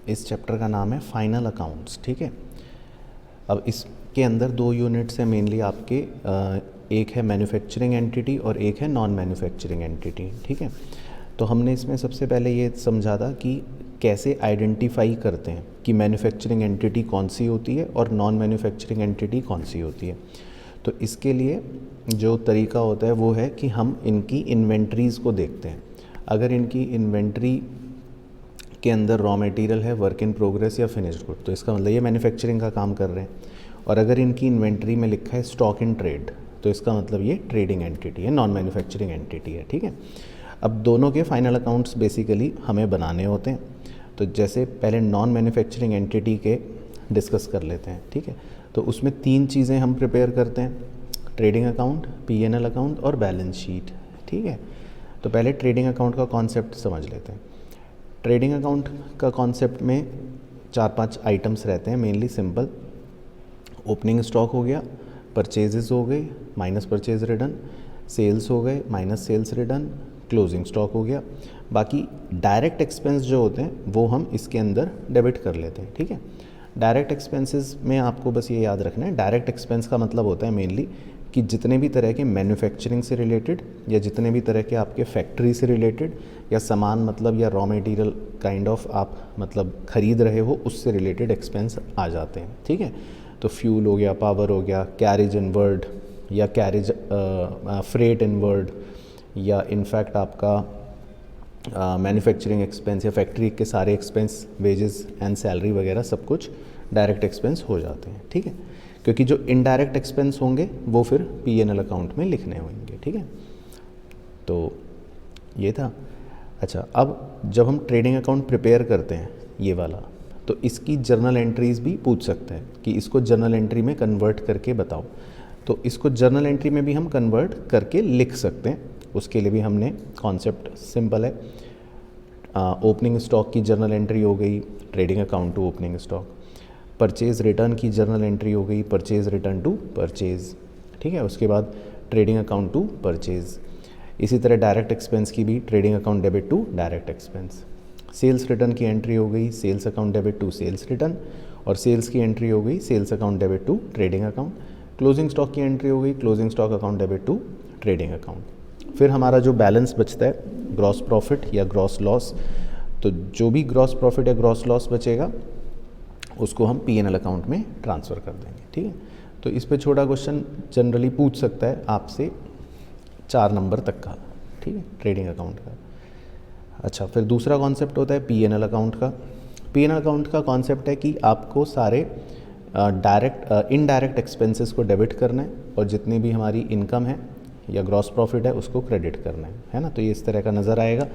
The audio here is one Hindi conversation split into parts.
इस चैप्टर का नाम है फाइनल अकाउंट्स। ठीक है, अब इसके अंदर दो यूनिट्स हैं मेनली आपके, एक है मैन्युफैक्चरिंग एंटिटी और एक है नॉन मैन्युफैक्चरिंग एंटिटी। ठीक है, तो हमने इसमें सबसे पहले ये समझा था कि कैसे आइडेंटिफाई करते हैं कि मैन्युफैक्चरिंग एंटिटी कौन सी होती है और नॉन मैन्युफैक्चरिंग एंटिटी कौन सी होती है। तो इसके लिए जो तरीका होता है वो है कि हम इनकी इन्वेंट्रीज़ को देखते हैं। अगर इनकी इन्वेंट्री के अंदर रॉ मटेरियल है, वर्क इन प्रोग्रेस या फिनिश्ड गुड, तो इसका मतलब ये मैन्युफैक्चरिंग का काम कर रहे हैं। और अगर इनकी इन्वेंट्री में लिखा है स्टॉक इन ट्रेड, तो इसका मतलब ये ट्रेडिंग एंटिटी है, नॉन मैन्युफैक्चरिंग एंटिटी है। ठीक है, अब दोनों के फाइनल अकाउंट्स बेसिकली हमें बनाने होते हैं। तो जैसे पहले नॉन मैन्युफैक्चरिंग एंटिटी के डिस्कस कर लेते हैं। ठीक है, तो उसमें तीन चीज़ें हम प्रिपेयर करते हैं, ट्रेडिंग अकाउंट, पीएनएल अकाउंट और बैलेंस शीट। ठीक है, तो पहले ट्रेडिंग अकाउंट का कॉन्सेप्ट समझ लेते हैं। ट्रेडिंग अकाउंट का कॉन्सेप्ट में 4-5 आइटम्स रहते हैं मेनली सिंपल। ओपनिंग स्टॉक हो गया, परचेजेस हो गए माइनस परचेज रिटर्न, सेल्स हो गए minus sales return, closing stock हो गया। बाकी डायरेक्ट एक्सपेंस जो होते हैं वो हम इसके अंदर डेबिट कर लेते हैं। ठीक है, डायरेक्ट एक्सपेंसेस में आपको बस ये याद रखना है, डायरेक्ट एक्सपेंस का मतलब होता है मेनली कि जितने भी तरह के मैन्युफैक्चरिंग से रिलेटेड या जितने भी तरह के आपके फैक्ट्री से रिलेटेड या सामान मतलब या रॉ मटेरियल काइंड ऑफ आप मतलब खरीद रहे हो, उससे रिलेटेड एक्सपेंस आ जाते हैं। ठीक है, तो फ्यूल हो गया, पावर हो गया, कैरेज इनवर्ड या कैरेज फ्रेट इनवर्ड, या इनफैक्ट आपका मैन्युफैक्चरिंग एक्सपेंस या फैक्ट्री के सारे एक्सपेंस, वेजेस एंड सैलरी वगैरह सब कुछ डायरेक्ट एक्सपेंस हो जाते हैं। ठीक है, क्योंकि जो इनडायरेक्ट एक्सपेंस होंगे वो फिर पीएनएल अकाउंट में लिखने होंगे। ठीक है, तो ये था। अच्छा, अब जब हम ट्रेडिंग अकाउंट प्रिपेयर करते हैं ये वाला, तो इसकी जर्नल एंट्रीज़ भी पूछ सकते हैं कि इसको जर्नल एंट्री में कन्वर्ट करके बताओ। तो इसको जर्नल एंट्री में भी हम कन्वर्ट करके लिख सकते हैं। उसके लिए भी हमने कॉन्सेप्ट सिंपल है, ओपनिंग स्टॉक की जर्नल एंट्री हो गई, trading account to opening stock. Purchase return की जर्नल एंट्री हो गई, परचेज़ रिटर्न टू परचेज़। ठीक है, उसके बाद ट्रेडिंग अकाउंट टू परचेज़। इसी तरह डायरेक्ट एक्सपेंस की भी trading account debit to direct expense. Sales return की एंट्री हो गई, sales account debit to sales return, और सेल्स की एंट्री हो गई, sales account debit to trading account. Closing stock की एंट्री हो गई, closing stock account debit to trading account. फिर हमारा जो बैलेंस बचता है, ग्रॉस प्रॉफिट या ग्रॉस लॉस, तो जो भी ग्रॉस प्रॉफिट या ग्रॉस लॉस बचेगा उसको हम पीएनएल अकाउंट में ट्रांसफ़र कर देंगे। ठीक है, तो इस पे छोटा क्वेश्चन जनरली पूछ सकता है आपसे 4 नंबर तक का। ठीक है, ट्रेडिंग अकाउंट का। अच्छा, फिर दूसरा कॉन्सेप्ट होता है पीएनएल अकाउंट का। पीएनएल अकाउंट का कॉन्सेप्ट है कि आपको सारे इनडायरेक्ट एक्सपेंसेस को डेबिट करना है और जितनी भी हमारी इनकम है या ग्रॉस प्रॉफिट है उसको क्रेडिट करना है ना। तो ये इस तरह का नज़र आएगा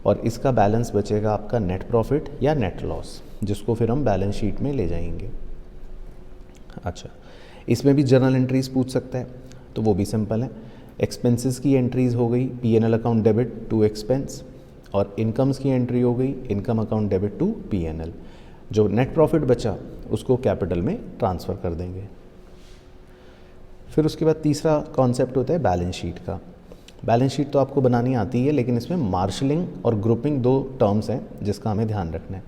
और इसका बैलेंस बचेगा आपका नेट प्रॉफिट या नेट लॉस, जिसको फिर हम बैलेंस शीट में ले जाएंगे। अच्छा, इसमें भी जर्नल एंट्रीज पूछ सकता है, तो वो भी सिंपल है। एक्सपेंसेस की एंट्रीज हो गई, PNL account debit to expense, और इनकम्स की एंट्री हो गई, income account debit to PNL. जो नेट प्रॉफिट बचा उसको कैपिटल में ट्रांसफ़र कर देंगे। फिर उसके बाद तीसरा कॉन्सेप्ट होता है बैलेंस शीट का। बैलेंस शीट तो आपको बनानी आती है, लेकिन इसमें मार्शलिंग और ग्रुपिंग 2 टर्म्स हैं जिसका हमें ध्यान रखना है।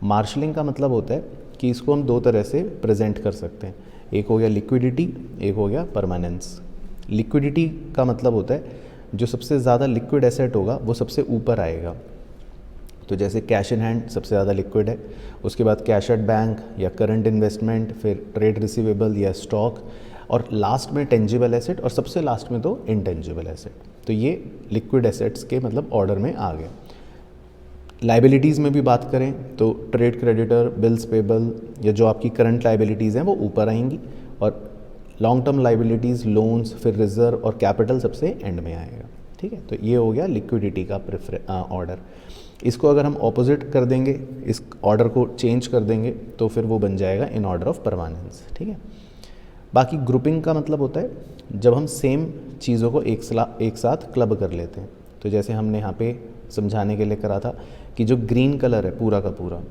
मार्शलिंग का मतलब होता है कि इसको हम 2 तरह से प्रेजेंट कर सकते हैं, एक हो गया लिक्विडिटी, एक हो गया परमानेंस। लिक्विडिटी का मतलब होता है जो सबसे ज़्यादा लिक्विड एसेट होगा वो सबसे ऊपर आएगा। तो जैसे कैश इन हैंड सबसे ज़्यादा लिक्विड है, उसके बाद कैश एट बैंक या करंट इन्वेस्टमेंट, फिर ट्रेड रिसीवेबल या स्टॉक, और लास्ट में टेंजिबल एसेट, और सबसे लास्ट में तो इंटेंजिबल एसेट। तो ये लिक्विड एसेट्स के मतलब ऑर्डर में आ गए। लाइबिलिटीज़ में भी बात करें तो ट्रेड क्रेडिटर, बिल्स पेबल या जो आपकी करंट लाइबिलिटीज़ हैं वो ऊपर आएंगी, और लॉन्ग टर्म लाइबिलिटीज़, लोन्स, फिर रिजर्व और कैपिटल सबसे एंड में आएगा। ठीक है, तो ये हो गया लिक्विडिटी का ऑर्डर। इसको अगर हम ऑपोजिट कर देंगे, इस ऑर्डर को चेंज कर देंगे, तो फिर वो बन जाएगा इन ऑर्डर ऑफ परमानेंस। ठीक है, बाकी ग्रुपिंग का मतलब होता है जब हम सेम चीज़ों को एक साथ क्लब कर लेते हैं। तो जैसे हमने यहाँ पे समझाने के लिए करा था कि जो ग्रीन कलर है पूरा का पूरा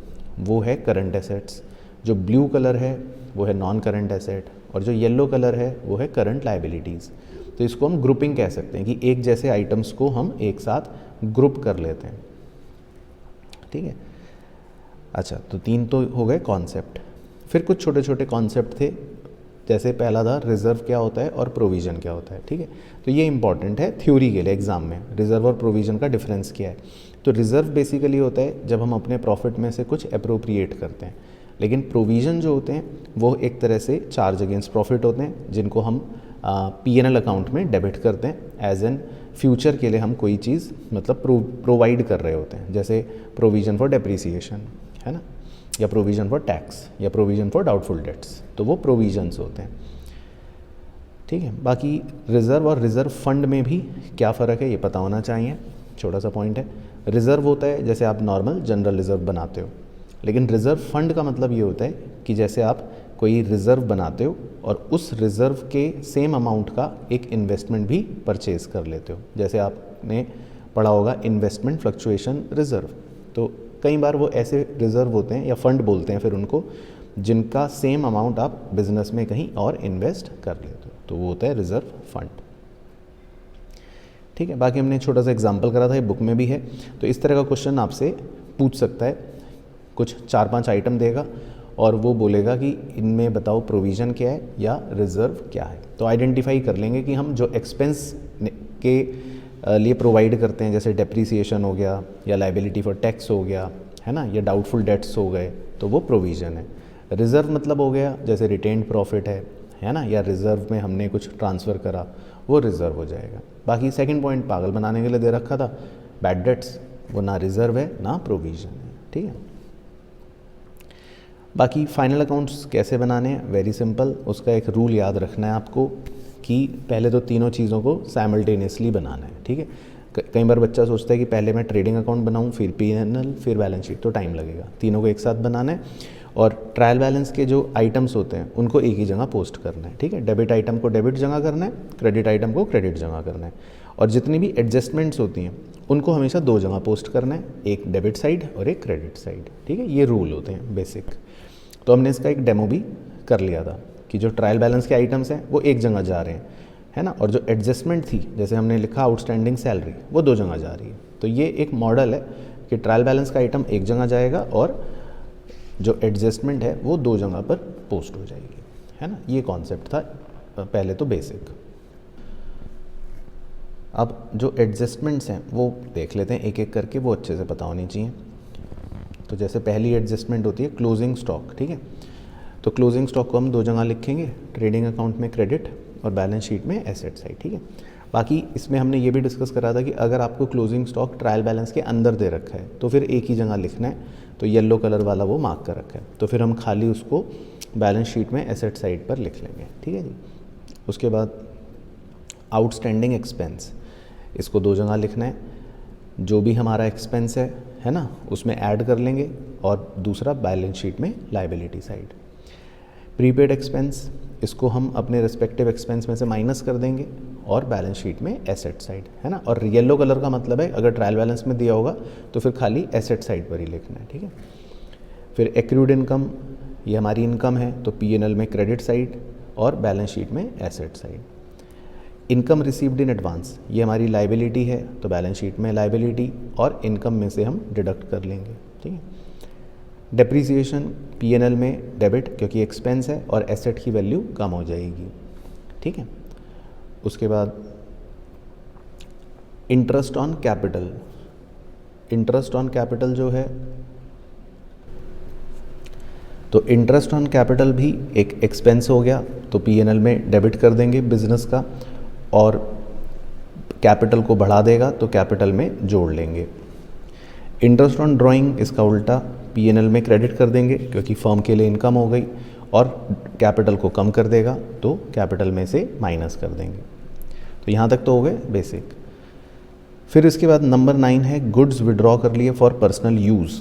वो है करंट एसेट्स, जो ब्लू कलर है वो है नॉन करंट एसेट, और जो येलो कलर है वो है करंट लाइबिलिटीज़। तो इसको हम ग्रुपिंग कह सकते हैं कि एक जैसे आइटम्स को हम एक साथ ग्रुप कर लेते हैं। ठीक है, अच्छा, तो 3 तो हो गए कॉन्सेप्ट। फिर कुछ छोटे छोटे कॉन्सेप्ट थे, जैसे पहला था रिज़र्व क्या होता है और प्रोविज़न क्या होता है, ठीक है। तो ये इंपॉर्टेंट है थ्योरी के लिए एग्ज़ाम में, रिज़र्व और प्रोविज़न का डिफरेंस क्या है। तो रिज़र्व बेसिकली होता है जब हम अपने प्रॉफिट में से कुछ अप्रोप्रिएट करते हैं, लेकिन प्रोविज़न जो होते हैं वो एक तरह से चार्ज अगेंस्ट प्रॉफिट होते हैं, जिनको हम P&L अकाउंट में डेबिट करते हैं एज एन फ्यूचर के लिए हम कोई चीज़ मतलब प्रोवाइड कर रहे होते हैं, जैसे प्रोविज़न फॉर डेप्रिसिएशन है ना, या प्रोविज़न फॉर टैक्स या प्रोविज़न फॉर डाउटफुल डेट्स, तो वो प्रोविजंस होते हैं, ठीक है। बाकी रिज़र्व और रिज़र्व फंड में भी क्या फ़र्क है ये पता होना चाहिए, छोटा सा पॉइंट है। रिज़र्व होता है जैसे आप नॉर्मल जनरल रिज़र्व बनाते हो, लेकिन रिज़र्व फंड का मतलब ये होता है कि जैसे आप कोई रिज़र्व बनाते हो और उस रिज़र्व के सेम अमाउंट का एक इन्वेस्टमेंट भी परचेज़ कर लेते हो, जैसे आपने पढ़ा होगा इन्वेस्टमेंट फ्लक्चुएशन रिज़र्व। तो कई बार वो ऐसे रिज़र्व होते हैं या फंड बोलते हैं फिर उनको, जिनका सेम अमाउंट आप बिजनेस में कहीं और इन्वेस्ट कर लेते हो, तो वो होता है रिज़र्व फंड, ठीक है। बाकी हमने छोटा सा एग्जांपल करा था, ये बुक में भी है। तो इस तरह का क्वेश्चन आपसे पूछ सकता है, कुछ 4-5 आइटम देगा और वो बोलेगा कि इनमें बताओ प्रोविज़न क्या है या रिज़र्व क्या है। तो आइडेंटिफाई कर लेंगे कि हम जो एक्सपेंस के लिए प्रोवाइड करते हैं, जैसे डेप्रीसिएशन हो गया या लाइबिलिटी फॉर टैक्स हो गया है ना, या डाउटफुल डेट्स हो गए, तो वो प्रोविज़न है। रिज़र्व मतलब हो गया जैसे रिटेन्ड प्रॉफिट है ना, या रिज़र्व में हमने कुछ ट्रांसफ़र करा, वो रिज़र्व हो जाएगा। बाकी सेकंड पॉइंट पागल बनाने के लिए दे रखा था, बैड डेट्स, वो ना रिज़र्व है ना प्रोविज़न है, ठीक है। बाकी फाइनल अकाउंट्स कैसे बनाने हैं, वेरी सिंपल, उसका एक रूल याद रखना है आपको कि पहले तो तीनों चीज़ों को साइमल्टेनियसली बनाना है, ठीक है। कई बार बच्चा सोचता है कि पहले मैं ट्रेडिंग अकाउंट बनाऊं, फिर P&L, फिर बैलेंस शीट, तो टाइम लगेगा। तीनों को एक साथ बनाना है और ट्रायल बैलेंस के जो आइटम्स होते हैं उनको एक ही जगह पोस्ट करना है, ठीक है। डेबिट आइटम को डेबिट जगह करना है, क्रेडिट आइटम को क्रेडिट जगह करना है, और जितनी भी एडजस्टमेंट्स होती हैं उनको हमेशा 2 जगह पोस्ट करना है, एक डेबिट साइड और एक क्रेडिट साइड, ठीक है। ये रूल होते हैं बेसिक। तो हमने इसका एक डेमो भी कर लिया था कि जो ट्रायल बैलेंस के आइटम्स हैं वो एक जगह जा रहे हैं, है ना, और जो एडजस्टमेंट थी जैसे हमने लिखा आउटस्टैंडिंग सैलरी, वो 2 जगह जा रही है। तो ये एक मॉडल है कि ट्रायल बैलेंस का आइटम एक जगह जाएगा और जो एडजस्टमेंट है वो 2 जगह पर पोस्ट हो जाएगी, है ना। ये कॉन्सेप्ट था पहले तो बेसिक। अब जो एडजस्टमेंट्स हैं वो देख लेते हैं एक एक करके, वो अच्छे से पता होनी चाहिए। तो जैसे पहली एडजस्टमेंट होती है क्लोजिंग स्टॉक, ठीक है। तो क्लोजिंग स्टॉक को हम 2 जगह लिखेंगे, ट्रेडिंग अकाउंट में क्रेडिट और बैलेंस शीट में एसेट साइड, ठीक है। बाकी इसमें हमने ये भी डिस्कस करा था कि अगर आपको क्लोजिंग स्टॉक ट्रायल बैलेंस के अंदर दे रखा है तो फिर एक ही जगह लिखना है, तो येलो कलर वाला वो मार्क कर रखा है, तो फिर हम खाली उसको बैलेंस शीट में एसेट साइड पर लिख लेंगे, ठीक है जी। उसके बाद आउटस्टैंडिंग एक्सपेंस, इसको 2 जगह लिखना है, जो भी हमारा एक्सपेंस है ना, उसमें ऐड कर लेंगे, और दूसरा बैलेंस शीट में लाइबिलिटी साइड। प्रीपेड एक्सपेंस, इसको हम अपने रिस्पेक्टिव एक्सपेंस में से माइनस कर देंगे और बैलेंस शीट में एसेट साइड, है ना। और येलो कलर का मतलब है अगर ट्रायल बैलेंस में दिया होगा तो फिर खाली एसेट साइड पर ही लिखना है, ठीक है। फिर एक्रूड इनकम, ये हमारी इनकम है तो P&L में क्रेडिट साइड और बैलेंस शीट में asset side. Income received in advance, ये हमारी लाइबिलिटी है तो बैलेंस शीट में लाइबिलिटी और इनकम में से हम डिडक्ट कर लेंगे, ठीक है। डेप्रीसिएशन P&L में डेबिट क्योंकि एक्सपेंस है और एसेट की वैल्यू कम हो जाएगी, ठीक है। उसके बाद interest on capital, interest on capital जो है, तो इंटरेस्ट ऑन कैपिटल भी एक एक्सपेंस हो गया, तो P&L में डेबिट कर देंगे बिजनेस का, और कैपिटल को बढ़ा देगा तो कैपिटल में जोड़ लेंगे। इंटरेस्ट ऑन ड्राइंग, इसका उल्टा, P&L में क्रेडिट कर देंगे क्योंकि फर्म के लिए इनकम हो गई, और कैपिटल को कम कर देगा तो कैपिटल में से माइनस कर देंगे। तो यहाँ तक तो हो गए बेसिक। फिर इसके बाद नंबर 9 है गुड्स विड्रॉ कर लिए फॉर पर्सनल यूज़,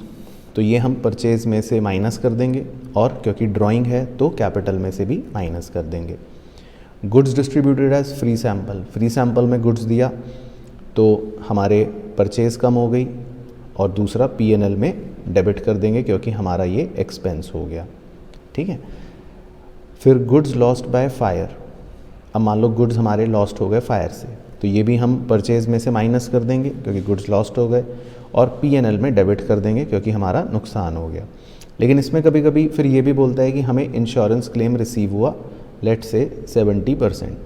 तो ये हम परचेज में से माइनस कर देंगे, और क्योंकि ड्राइंग है तो कैपिटल में से भी माइनस कर देंगे। Goods distributed as free sample, free sample में गुड्स दिया तो हमारे परचेज कम हो गई, और दूसरा P&L में डेबिट कर देंगे क्योंकि हमारा ये एक्सपेंस हो गया, ठीक है। फिर गुड्स लॉस्ट बाय फायर, अब मान लो गुड्स हमारे लॉस्ट हो गए फायर से, तो ये भी हम परचेज में से माइनस कर देंगे क्योंकि गुड्स लॉस्ट हो गए, और P&L में डेबिट कर देंगे क्योंकि हमारा नुकसान हो गया। लेकिन इसमें कभी कभी फिर ये भी बोलता है कि हमें इंश्योरेंस क्लेम रिसीव हुआ लेट से 70%,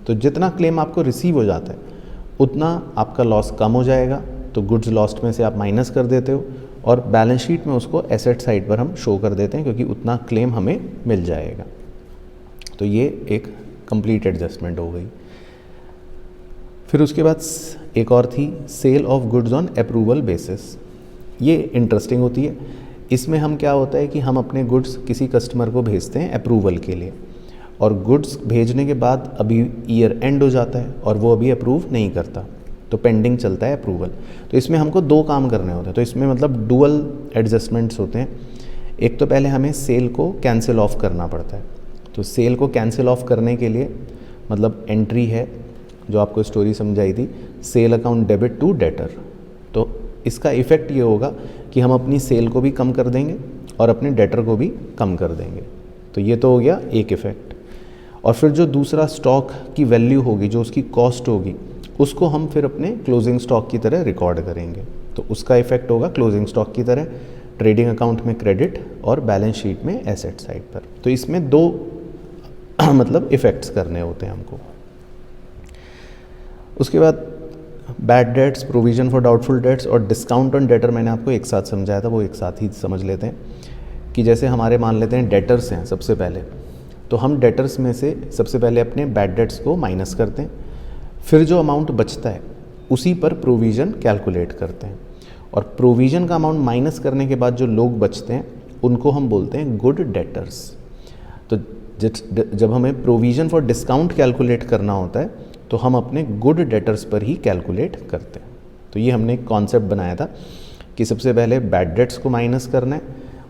तो जितना क्लेम आपको रिसीव हो जाता है उतना आपका लॉस कम हो जाएगा, तो गुड्स लॉस्ट में से आप माइनस कर देते हो और बैलेंस शीट में उसको एसेट साइड पर हम शो कर देते हैं क्योंकि उतना क्लेम हमें मिल जाएगा। तो ये एक कंप्लीट एडजस्टमेंट हो गई। फिर उसके बाद एक और थी sale of goods on approval basis. ये इंटरेस्टिंग होती है। इसमें हम क्या होता है कि हम अपने गुड्स किसी कस्टमर को भेजते हैं अप्रूवल के लिए, और गुड्स भेजने के बाद अभी ईयर एंड हो जाता है और वो अभी अप्रूव नहीं करता, तो पेंडिंग चलता है अप्रूवल। तो इसमें हमको दो काम करने होते हैं, तो इसमें मतलब डुअल एडजस्टमेंट्स होते हैं। एक तो पहले हमें सेल को कैंसिल ऑफ करना पड़ता है, तो सेल को कैंसिल ऑफ करने के लिए मतलब एंट्री है जो आपको स्टोरी समझाई थी, sale account debit to debtor. तो इसका इफ़ेक्ट ये होगा कि हम अपनी सेल को भी कम कर देंगे और अपने डेटर को भी कम कर देंगे। तो ये तो हो गया एक इफ़ेक्ट। और फिर जो दूसरा स्टॉक की वैल्यू होगी, जो उसकी कॉस्ट होगी, उसको हम फिर अपने क्लोजिंग स्टॉक की तरह रिकॉर्ड करेंगे। तो उसका इफ़ेक्ट होगा क्लोजिंग स्टॉक की तरह ट्रेडिंग अकाउंट में क्रेडिट और बैलेंस शीट में एसेट साइड पर। तो इसमें दो मतलब इफ़ेक्ट्स करने होते हैं हमको। उसके बाद bad debts, provision for doubtful debts और डिस्काउंट ऑन डेटर मैंने आपको एक साथ समझाया था, वो एक साथ ही समझ लेते हैं। कि जैसे हमारे मान लेते हैं डेटर्स हैं सबसे पहले, तो हम डेटर्स में से सबसे पहले अपने बैड डेट्स को माइनस करते हैं, फिर जो अमाउंट बचता है उसी पर प्रोविज़न कैलकुलेट करते हैं, और प्रोविज़न का अमाउंट माइनस करने के बाद जो लोग बचते हैं उनको हम बोलते हैं गुड डेटर्स। तो जब हमें प्रोविज़न फॉर डिस्काउंट कैलकुलेट करना होता है तो हम अपने गुड डेटर्स पर ही कैलकुलेट करते हैं। तो ये हमने एक कॉन्सेप्ट बनाया था कि सबसे पहले बैड डेट्स को माइनस करना है,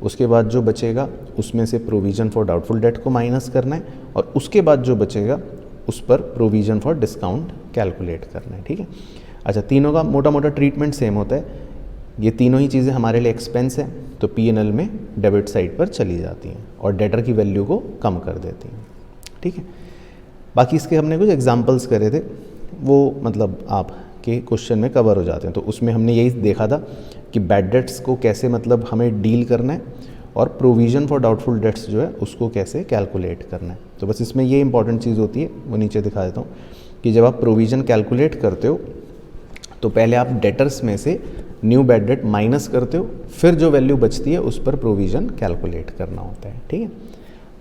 उसके बाद जो बचेगा उसमें से प्रोविज़न फॉर डाउटफुल डेट को माइनस करना है, और उसके बाद जो बचेगा उस पर प्रोविज़न फॉर डिस्काउंट कैलकुलेट करना है। ठीक है। अच्छा, तीनों का मोटा मोटा ट्रीटमेंट सेम होता है। ये तीनों ही चीज़ें हमारे लिए एक्सपेंस हैं, तो P&L में डेबिट साइड पर चली जाती हैं और डेटर की वैल्यू को कम कर देती हैं। ठीक है। बाकी इसके हमने कुछ एग्जांपल्स करे थे, वो मतलब आपके क्वेश्चन में कवर हो जाते हैं। तो उसमें हमने यही देखा था कि बैड डेट्स को कैसे मतलब हमें डील करना है और प्रोविज़न फॉर डाउटफुल डेट्स जो है उसको कैसे कैलकुलेट करना है। तो बस इसमें ये इंपॉर्टेंट चीज़ होती है, वो नीचे दिखा देता हूँ कि जब आप प्रोविज़न कैलकुलेट करते हो तो पहले आप डेटर्स में से न्यू बैड डेट माइनस करते हो, फिर जो वैल्यू बचती है उस पर प्रोविज़न कैलकुलेट करना होता है। ठीक है।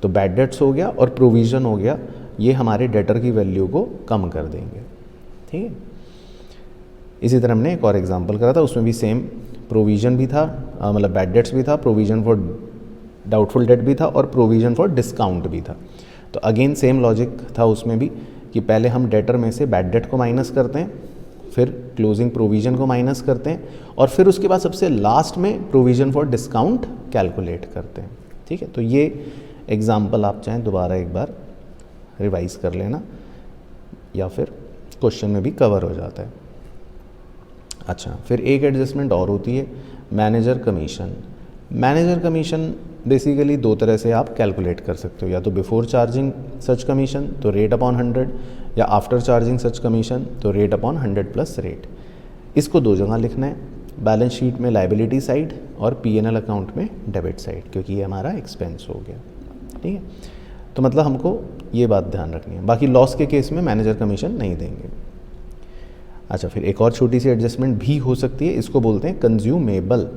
तो बैड डेट्स हो गया और प्रोविज़न हो गया, ये हमारे डेटर की वैल्यू को कम कर देंगे। ठीक है। इसी तरह हमने एक और एग्जांपल करा था, उसमें भी सेम प्रोविज़न भी था, मतलब बैड डेट्स भी था, प्रोविज़न फॉर डाउटफुल डेट भी था और प्रोविज़न फॉर डिस्काउंट भी था। तो अगेन सेम लॉजिक था उसमें भी कि पहले हम डेटर में से बैड डेट को माइनस करते हैं, फिर क्लोजिंग प्रोविज़न को माइनस करते हैं, और फिर उसके बाद सबसे लास्ट में प्रोविज़न फॉर डिस्काउंट कैलकुलेट करते हैं। ठीक है। तो ये एग्जाम्पल आप चाहें दोबारा एक बार रिवाइज कर लेना, या फिर क्वेश्चन में भी कवर हो जाता है। अच्छा, फिर एक एडजस्टमेंट और होती है manager commission. Manager commission basically दो तरह से आप कैलकुलेट कर सकते हो, या तो बिफोर चार्जिंग सच कमीशन तो रेट अपॉन 100, या आफ्टर चार्जिंग सच कमीशन तो रेट अपॉन 100 प्लस रेट। इसको दो जगह लिखना है, बैलेंस शीट में लाइबिलिटी साइड और P&L अकाउंट में डेबिट साइड, क्योंकि ये हमारा एक्सपेंस हो गया। ठीक है। तो मतलब हमको ये बात ध्यान रखनी है। बाकी लॉस के केस में मैनेजर कमीशन नहीं देंगे। अच्छा, फिर एक और छोटी सी एडजस्टमेंट भी हो सकती है, इसको बोलते हैं कंज्यूमेबल।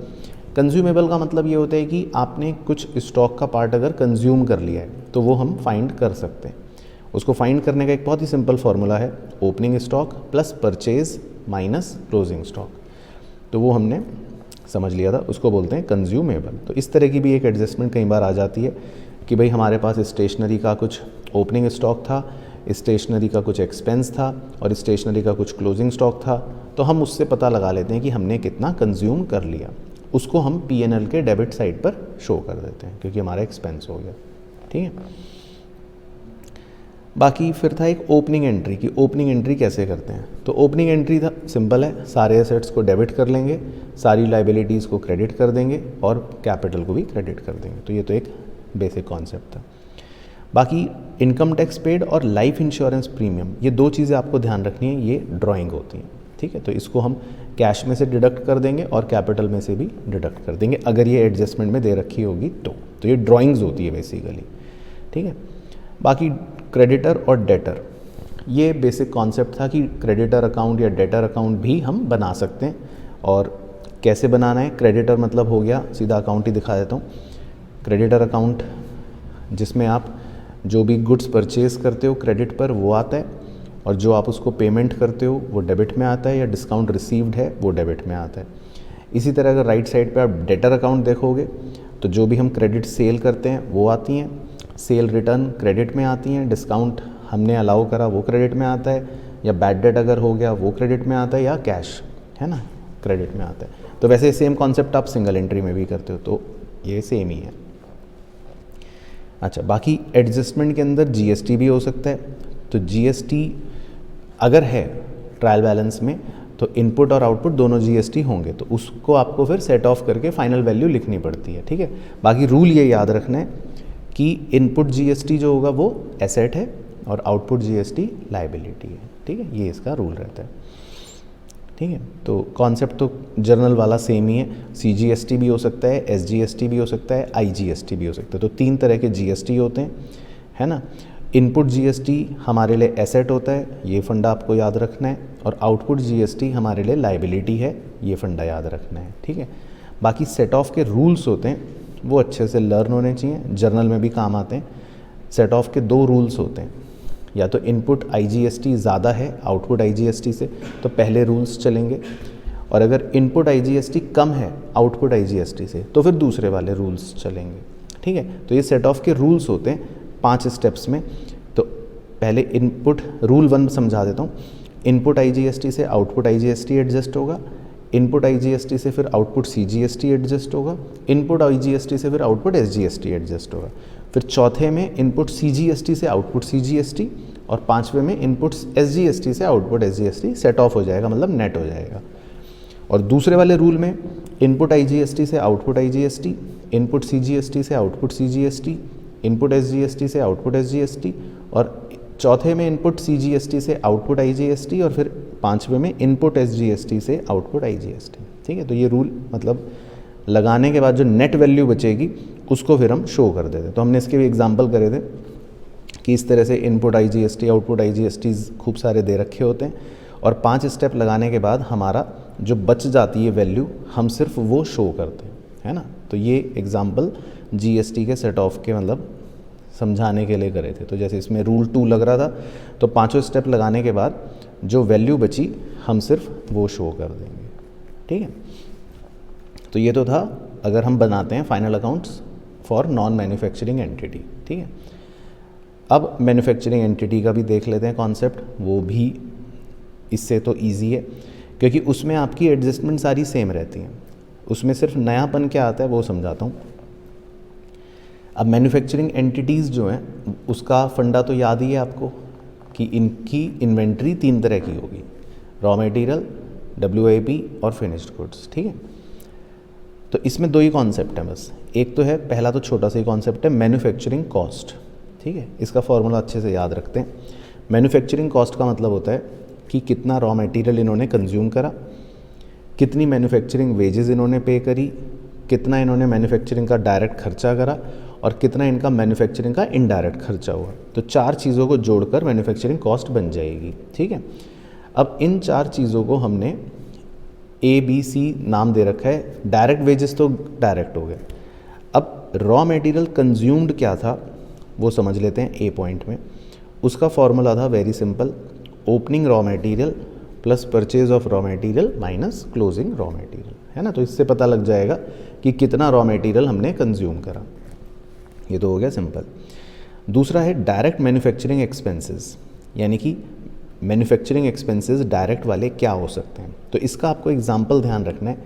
कंज्यूमेबल का मतलब ये होता है कि आपने कुछ स्टॉक का पार्ट अगर कंज्यूम कर लिया है तो वो हम फाइंड कर सकते हैं। उसको फाइंड करने का एक बहुत ही सिंपल फार्मूला है, opening stock plus purchase minus closing stock. तो वो हमने समझ लिया था, उसको बोलते हैं कंज्यूमेबल। तो इस तरह की भी एक एडजस्टमेंट कई बार आ जाती है कि भाई हमारे पास स्टेशनरी का कुछ ओपनिंग स्टॉक था, स्टेशनरी का कुछ एक्सपेंस था और स्टेशनरी का कुछ क्लोजिंग स्टॉक था, तो हम उससे पता लगा लेते हैं कि हमने कितना कंज्यूम कर लिया। उसको हम P&L के डेबिट साइड पर शो कर देते हैं क्योंकि हमारा एक्सपेंस हो गया। ठीक है। बाकी फिर था एक ओपनिंग एंट्री की। ओपनिंग एंट्री कैसे करते हैं? तो ओपनिंग एंट्री था सिंपल है, सारे एसेट्स को डेबिट कर लेंगे, सारी लाइबिलिटीज़ को क्रेडिट कर देंगे और कैपिटल को भी क्रेडिट कर देंगे। तो ये तो एक बेसिक कॉन्सेप्ट था। बाकी इनकम टैक्स पेड और लाइफ इंश्योरेंस प्रीमियम, ये दो चीज़ें आपको ध्यान रखनी है, ये ड्राइंग होती हैं। ठीक है। तो इसको हम कैश में से डिडक्ट कर देंगे और कैपिटल में से भी डिडक्ट कर देंगे अगर ये एडजस्टमेंट में दे रखी होगी तो ये ड्राइंग्स होती है बेसिकली, ठीक है। बाकी क्रेडिटर और डेटर, ये बेसिक कॉन्सेप्ट था कि क्रेडिटर अकाउंट या डेटर अकाउंट भी हम बना सकते हैं। और कैसे बनाना है, क्रेडिटर मतलब हो गया, सीधा अकाउंट ही दिखा देता हूँ। क्रेडिटर अकाउंट जिसमें आप जो भी गुड्स परचेज़ करते हो क्रेडिट पर वो आता है, और जो आप उसको पेमेंट करते हो वो डेबिट में आता है, या डिस्काउंट रिसीव्ड है वो डेबिट में आता है। इसी तरह अगर राइट साइड पे आप डेटर अकाउंट देखोगे तो जो भी हम क्रेडिट सेल करते हैं वो आती हैं, सेल रिटर्न क्रेडिट में आती हैं, डिस्काउंट हमने अलाउ करा वो क्रेडिट में आता है, या बैड डेट अगर हो गया वो क्रेडिट में आता है, या कैश है ना क्रेडिट में आता है। तो वैसे सेम कॉन्सेप्ट आप सिंगल एंट्री में भी करते हो, तो ये सेम ही है। अच्छा, बाकी एडजस्टमेंट के अंदर जीएसटी भी हो सकता है। तो जीएसटी अगर है ट्रायल बैलेंस में तो इनपुट और आउटपुट दोनों जीएसटी होंगे, तो उसको आपको फिर सेट ऑफ करके फाइनल वैल्यू लिखनी पड़ती है, ठीक है। बाकी रूल ये याद रखना है कि इनपुट जीएसटी जो होगा वो एसेट है और आउटपुट जीएसटी लायबिलिटी है, ठीक है। ये इसका रूल रहता है, ठीक है। तो कॉन्सेप्ट तो जर्नल वाला सेम ही है। सीजीएसटी भी हो सकता है, एसजीएसटी भी हो सकता है, आईजीएसटी भी हो सकता है। तो 3 तरह के जीएसटी होते हैं, है ना। इनपुट जीएसटी हमारे लिए एसेट होता है, ये फंडा आपको याद रखना है, और आउटपुट जीएसटी हमारे लिए लायबिलिटी है, ये फंडा याद रखना है, ठीक है। बाकी सेट ऑफ के रूल्स होते हैं वो अच्छे से लर्न होने चाहिए, जर्नल में भी काम आते हैं। सेट ऑफ के 2 रूल्स होते हैं, या तो इनपुट आईजीएसटी ज़्यादा है आउटपुट आईजीएसटी से तो पहले रूल्स चलेंगे, और अगर इनपुट आईजीएसटी कम है आउटपुट आईजीएसटी से तो फिर दूसरे वाले रूल्स चलेंगे, ठीक है। तो ये सेट ऑफ के रूल्स होते हैं 5 स्टेप्स में। तो पहले इनपुट रूल 1 समझा देता हूँ। इनपुट आईजीएसटी से आउटपुट आईजीएसटी एडजस्ट होगा, इनपुट आईजीएसटी से फिर आउटपुट सीजीएसटी एडजस्ट होगा, इनपुट आईजीएसटी से फिर आउटपुट एसजीएसटी एडजस्ट होगा, फिर चौथे में इनपुट सीजीएसटी से आउटपुट सीजीएसटी, और 5वें में इनपुट एसजीएसटी से आउटपुट एसजीएसटी सेट ऑफ हो जाएगा, मतलब नेट हो जाएगा। और दूसरे वाले रूल में इनपुट आईजीएसटी से आउटपुट आईजीएसटी, इनपुट सीजीएसटी से आउटपुट सीजीएसटी, इनपुट एसजीएसटी से आउटपुट एसजीएसटी, और चौथे में इनपुट सीजीएसटी से आउटपुट आईजीएसटी, और फिर 5वें में इनपुट एसजीएसटी से आउटपुट आईजीएसटी, ठीक है। तो ये रूल मतलब लगाने के बाद जो नेट वैल्यू बचेगी उसको फिर हम शो कर देते। तो हमने इसके भी एग्जांपल करे थे कि इस तरह से इनपुट आईजीएसटी आउटपुट आईजीएसटी खूब सारे दे रखे होते हैं, और 5 स्टेप लगाने के बाद हमारा जो बच जाती है वैल्यू हम सिर्फ वो शो करते हैं, है ना। तो ये एग्जांपल जीएसटी के सेट ऑफ के मतलब समझाने के लिए करे थे। तो जैसे इसमें रूल 2 लग रहा था, तो 5 स्टेप लगाने के बाद जो वैल्यू बची हम सिर्फ वो शो कर देंगे, ठीक है। तो ये तो था अगर हम बनाते हैं final accounts for non manufacturing entity, ठीक है। अब मैन्युफैक्चरिंग एंटिटी का भी देख लेते हैं कॉन्सेप्ट, वो भी इससे तो इजी है क्योंकि उसमें आपकी एडजस्टमेंट सारी सेम रहती हैं। उसमें सिर्फ नयापन क्या आता है वो समझाता हूँ। अब मैन्युफैक्चरिंग एंटिटीज़ जो हैं उसका फंडा तो याद ही है आपको कि इनकी इन्वेंट्री 3 तरह की होगी, रॉ मटेरियल, WIP और फिनिश्ड गुड्स, ठीक है। तो इसमें 2 ही कॉन्सेप्ट हैं बस। एक तो है, पहला तो छोटा सा ही कॉन्सेप्ट है मैन्युफैक्चरिंग कॉस्ट, ठीक है। इसका फॉर्मूला अच्छे से याद रखते हैं। मैन्युफैक्चरिंग कॉस्ट का मतलब होता है कि कितना रॉ मटेरियल इन्होंने कंज्यूम करा, कितनी मैन्युफैक्चरिंग वेजेस इन्होंने पे करी, कितना इन्होंने मैन्युफैक्चरिंग का डायरेक्ट खर्चा करा, और कितना इनका मैन्युफैक्चरिंग का इनडायरेक्ट खर्चा हुआ। तो 4 चीज़ों को जोड़कर मैन्युफैक्चरिंग कॉस्ट बन जाएगी, ठीक है। अब इन 4 चीज़ों को हमने ABC नाम दे रखा है। डायरेक्ट वेजेस तो डायरेक्ट हो गए। अब रॉ मटेरियल कंज्यूम्ड क्या था वो समझ लेते हैं A पॉइंट में। उसका फॉर्मूला था very simple, opening raw material plus purchase of raw material minus closing raw material, है ना। तो इससे पता लग जाएगा कि कितना रॉ मटेरियल हमने कंज्यूम करा। ये तो हो गया सिंपल। दूसरा है डायरेक्ट मैन्युफैक्चरिंग एक्सपेंसेस, यानी कि मैन्युफैक्चरिंग एक्सपेंसेस डायरेक्ट वाले क्या हो सकते हैं। तो इसका आपको एग्जांपल ध्यान रखना है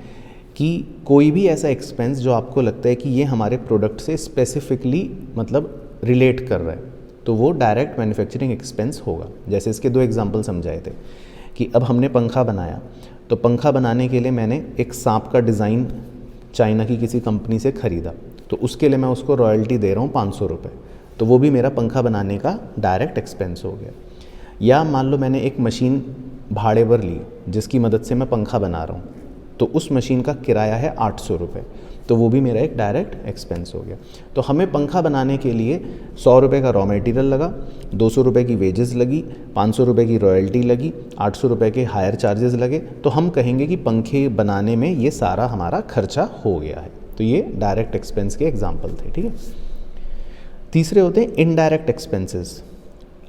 कि कोई भी ऐसा एक्सपेंस जो आपको लगता है कि ये हमारे प्रोडक्ट से स्पेसिफिकली मतलब रिलेट कर रहा है, तो वो डायरेक्ट मैन्युफैक्चरिंग एक्सपेंस होगा। जैसे इसके 2 एग्जांपल समझाए थे कि अब हमने पंखा बनाया, तो पंखा बनाने के लिए मैंने एक सांप का डिज़ाइन चाइना की किसी कंपनी से ख़रीदा, तो उसके लिए मैं उसको रॉयल्टी दे रहा हूँ 500 रुपये, तो वो भी मेरा पंखा बनाने का डायरेक्ट एक्सपेंस हो गया। या मान लो मैंने एक मशीन भाड़े पर ली जिसकी मदद से मैं पंखा बना रहा हूँ, तो उस मशीन का किराया है 800 रुपये, तो वो भी मेरा एक डायरेक्ट एक्सपेंस हो गया। तो हमें पंखा बनाने के लिए 100 रुपये का रॉ मटेरियल लगा, 200 रुपये की वेजेस लगी, 500 रुपये की रॉयल्टी लगी, 800 रुपये के हायर चार्जेस लगे, तो हम कहेंगे कि पंखे बनाने में ये सारा हमारा खर्चा हो गया है। तो ये डायरेक्ट एक्सपेंस के एग्जाम्पल थे, ठीक है। तीसरे होते हैं इनडायरेक्ट एक्सपेंसेस।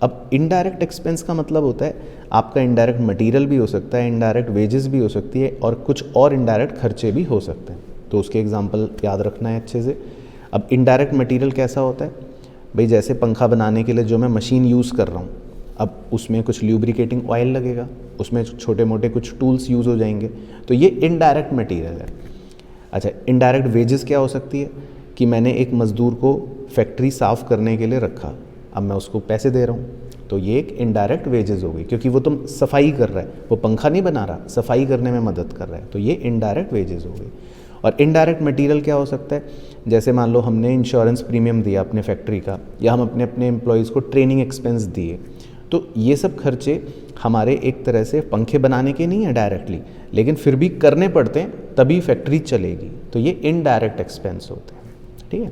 अब इनडायरेक्ट एक्सपेंस का मतलब होता है आपका इनडायरेक्ट मटेरियल भी हो सकता है, इनडायरेक्ट वेजेस भी हो सकती है, और कुछ और इनडायरेक्ट खर्चे भी हो सकते हैं। तो उसके एग्जांपल याद रखना है अच्छे से। अब इनडायरेक्ट मटेरियल कैसा होता है भाई, जैसे पंखा बनाने के लिए जो मैं मशीन यूज़ कर रहा हूँ, अब उसमें कुछ ल्यूब्रिकेटिंग ऑयल लगेगा, उसमें छोटे मोटे कुछ टूल्स यूज़ हो जाएंगे, तो ये इनडायरेक्ट मटेरियल है। अच्छा, इनडायरेक्ट वेजेस क्या हो सकती है कि मैंने एक मज़दूर को फैक्ट्री साफ़ करने के लिए रखा, अब मैं उसको पैसे दे रहा हूँ, तो ये एक इनडायरेक्ट वेजेस हो गई, क्योंकि वो तुम सफाई कर रहा है, वो पंखा नहीं बना रहा, सफाई करने में मदद कर रहा है, तो ये इनडायरेक्ट वेजेस हो गई। और इनडायरेक्ट मटेरियल क्या हो सकता है, जैसे मान लो हमने इंश्योरेंस प्रीमियम दिया अपने फैक्ट्री का, या हम अपने एम्प्लॉयज़ को ट्रेनिंग एक्सपेंस दिए, तो ये सब खर्चे हमारे एक तरह से पंखे बनाने के नहीं है डायरेक्टली, लेकिन फिर भी करने पड़ते हैं तभी फैक्ट्री चलेगी, तो ये इनडायरेक्ट एक्सपेंस होते हैं, ठीक है।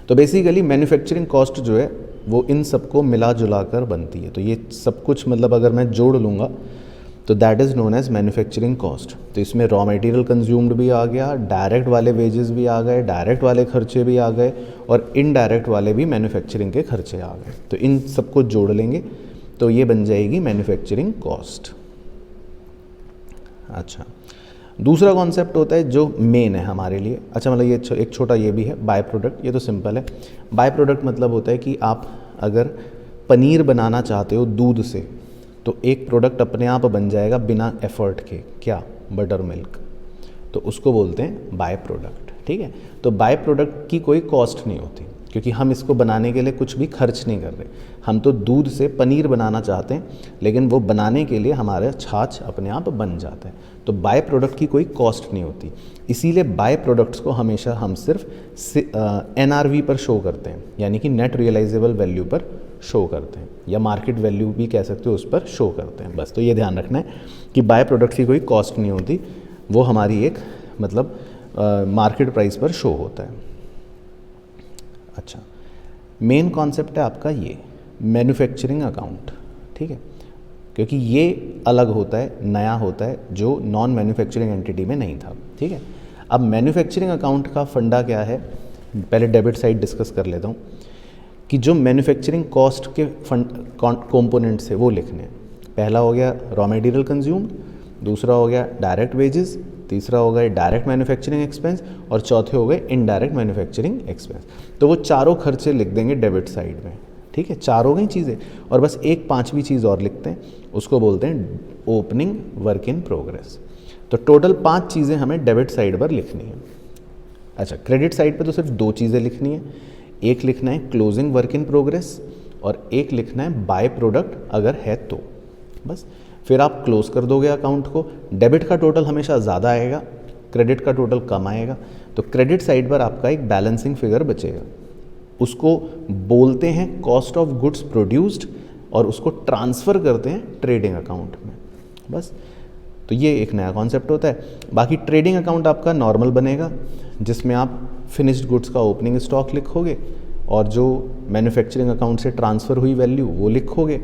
तो बेसिकली मैन्युफैक्चरिंग कॉस्ट जो है वो इन सबको मिला जुला कर बनती है। तो ये सब कुछ मतलब अगर मैं जोड़ लूँगा तो that is known as manufacturing cost. तो इसमें रॉ मटेरियल कंज्यूम्ड भी आ गया, डायरेक्ट वाले वेजेस भी आ गए, डायरेक्ट वाले खर्चे भी आ गए, और इनडायरेक्ट वाले भी मैन्युफैक्चरिंग के खर्चे आ गए। तो इन सबको जोड़ लेंगे तो ये बन जाएगी मैन्युफैक्चरिंग कॉस्ट। अच्छा, दूसरा कॉन्सेप्ट होता है जो मेन है हमारे लिए। अच्छा, मतलब ये एक छोटा ये भी है, बाय प्रोडक्ट। ये तो सिंपल है। बाय प्रोडक्ट मतलब होता है कि आप अगर पनीर बनाना चाहते हो दूध से, तो एक प्रोडक्ट अपने आप बन जाएगा बिना एफर्ट के, क्या, बटर मिल्क, तो उसको बोलते हैं बाय प्रोडक्ट, ठीक है। तो बाय प्रोडक्ट की कोई कॉस्ट नहीं होती, क्योंकि हम इसको बनाने के लिए कुछ भी खर्च नहीं कर रहे। हम तो दूध से पनीर बनाना चाहते हैं, लेकिन वो बनाने के लिए हमारा छाछ अपने आप बन जाता है। तो बाय प्रोडक्ट की कोई कॉस्ट नहीं होती, इसीलिए बाय प्रोडक्ट्स को हमेशा हम सिर्फ NRV पर शो करते हैं, यानी कि नेट रियलाइजेबल वैल्यू पर शो करते हैं, या मार्केट वैल्यू भी कह सकते हो, उस पर शो करते हैं बस। तो ये ध्यान रखना है कि बाय प्रोडक्ट्स की कोई कॉस्ट नहीं होती, वो हमारी एक मतलब मार्केट प्राइस पर शो होता है। अच्छा, मेन कॉन्सेप्ट है आपका ये मैन्युफैक्चरिंग अकाउंट, ठीक है, क्योंकि ये अलग होता है, नया होता है, जो नॉन मैन्युफैक्चरिंग एंटिटी में नहीं था, ठीक है। अब मैन्युफैक्चरिंग अकाउंट का फंडा क्या है, पहले डेबिट साइड डिस्कस कर लेता हूँ, कि जो मैन्युफैक्चरिंग कॉस्ट के कंपोनेंट्स है वो लिखने हैं। पहला हो गया रॉ मटेरियल कंज्यूम्ड, दूसरा हो गया डायरेक्ट वेजेस, तीसरा हो गया डायरेक्ट मैन्युफैक्चरिंग एक्सपेंस, और चौथे हो गए इनडायरेक्ट मैन्युफैक्चरिंग एक्सपेंस। तो वो चारों खर्चे लिख देंगे डेबिट साइड में, ठीक है, चार हो गई चीज़ें। और बस एक पांचवी चीज़ और लिखते हैं, उसको बोलते हैं ओपनिंग वर्क इन प्रोग्रेस। तो टोटल 5 चीज़ें हमें डेबिट साइड पर लिखनी है। अच्छा, क्रेडिट साइड पर तो सिर्फ 2 चीज़ें लिखनी है, एक लिखना है क्लोजिंग वर्क इन प्रोग्रेस, और एक लिखना है बाय प्रोडक्ट अगर है तो, बस। फिर आप क्लोज कर दोगे अकाउंट को। डेबिट का टोटल हमेशा ज़्यादा आएगा, क्रेडिट का टोटल कम आएगा, तो क्रेडिट साइड पर आपका एक बैलेंसिंग फिगर बचेगा, उसको बोलते हैं कॉस्ट ऑफ गुड्स प्रोड्यूस्ड, और उसको ट्रांसफ़र करते हैं ट्रेडिंग अकाउंट में, बस। तो ये एक नया कॉन्सेप्ट होता है। बाकी ट्रेडिंग अकाउंट आपका नॉर्मल बनेगा, जिसमें आप फिनिश्ड गुड्स का ओपनिंग स्टॉक लिखोगे, और जो मैन्युफैक्चरिंग अकाउंट से ट्रांसफ़र हुई वैल्यू वो लिखोगे,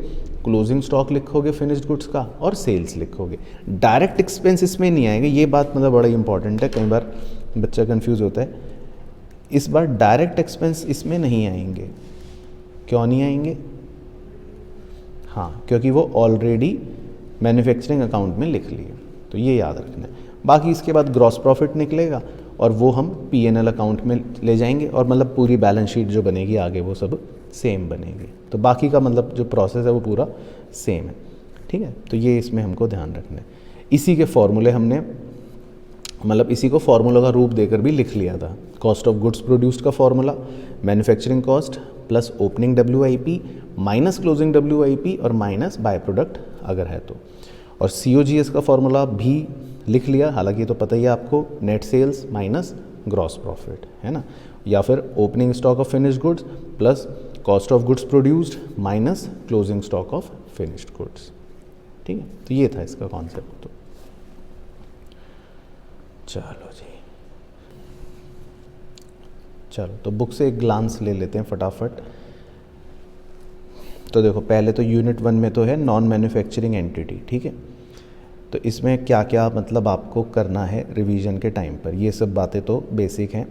क्लोजिंग स्टॉक लिखोगे फिनिश्ड गुड्स का, और सेल्स लिखोगे। डायरेक्ट एक्सपेंस इसमें नहीं आएगा, ये बात मतलब बड़ा इंपॉर्टेंट है, कई बार बच्चा कंफ्यूज होता है। इस बार डायरेक्ट एक्सपेंस इसमें नहीं आएंगे। क्यों नहीं आएंगे? हाँ, क्योंकि वो ऑलरेडी मैन्युफैक्चरिंग अकाउंट में लिख लिए, तो ये याद रखना है। बाकी इसके बाद ग्रॉस प्रॉफिट निकलेगा, और वो हम P&L अकाउंट में ले जाएंगे, और मतलब पूरी बैलेंस शीट जो बनेगी आगे वो सब सेम बनेगी। तो बाकी का मतलब जो प्रोसेस है वो पूरा सेम है, ठीक है। तो ये इसमें हमको ध्यान रखना है। इसी के फॉर्मूले हमने मतलब इसी को फार्मूला का रूप देकर भी लिख लिया था। कॉस्ट ऑफ गुड्स प्रोड्यूस्ड का formula manufacturing cost plus opening WIP minus closing WIP और माइनस बाय प्रोडक्ट अगर है तो। और COGS का फॉर्मूला भी लिख लिया, हालांकि ये तो पता ही है आपको, net sales minus gross profit, है ना। या फिर opening stock of finished goods plus cost of goods produced minus closing stock of finished goods. ठीक है, तो ये था इसका कॉन्सेप्ट। तो चलो जी, चलो तो बुक से एक ग्लांस ले लेते हैं फटाफट। तो देखो पहले तो यूनिट 1 में तो है नॉन मैन्युफैक्चरिंग एंटिटी, ठीक है। तो इसमें क्या क्या मतलब आपको करना है रिवीजन के टाइम पर, ये सब बातें तो बेसिक हैं,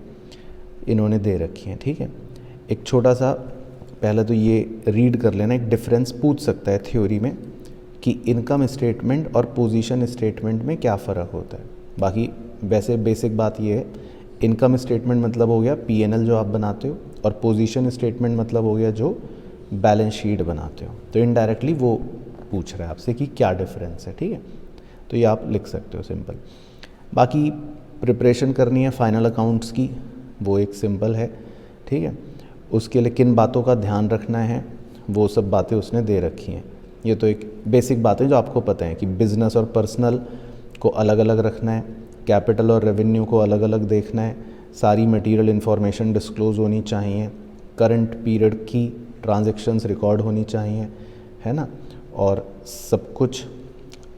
इन्होंने दे रखी हैं, ठीक है। एक छोटा सा पहले तो ये रीड कर लेना, एक डिफरेंस पूछ सकता है थ्योरी में कि इनकम स्टेटमेंट और पोजीशन स्टेटमेंट में क्या फ़र्क होता है। बाकी वैसे बेसिक बात ये है, इनकम स्टेटमेंट मतलब हो गया P&L जो आप बनाते हो, और पोजीशन स्टेटमेंट मतलब हो गया जो बैलेंस शीट बनाते हो। तो इनडायरेक्टली वो पूछ रहा है आपसे कि क्या डिफरेंस है, ठीक है। तो ये आप लिख सकते हो सिंपल। बाकी प्रिपरेशन करनी है फाइनल अकाउंट्स की, वो एक सिंपल है, ठीक है। उसके लिए किन बातों का ध्यान रखना है, वो सब बातें उसने दे रखी हैं। ये तो एक बेसिक बातें जो आपको पता है कि बिज़नेस और पर्सनल को अलग अलग रखना है, कैपिटल और रेवेन्यू को अलग अलग देखना है, सारी मटेरियल इन्फॉर्मेशन डिस्क्लोज़ होनी चाहिए, करंट पीरियड की ट्रांजैक्शंस रिकॉर्ड होनी चाहिए, है ना। और सब कुछ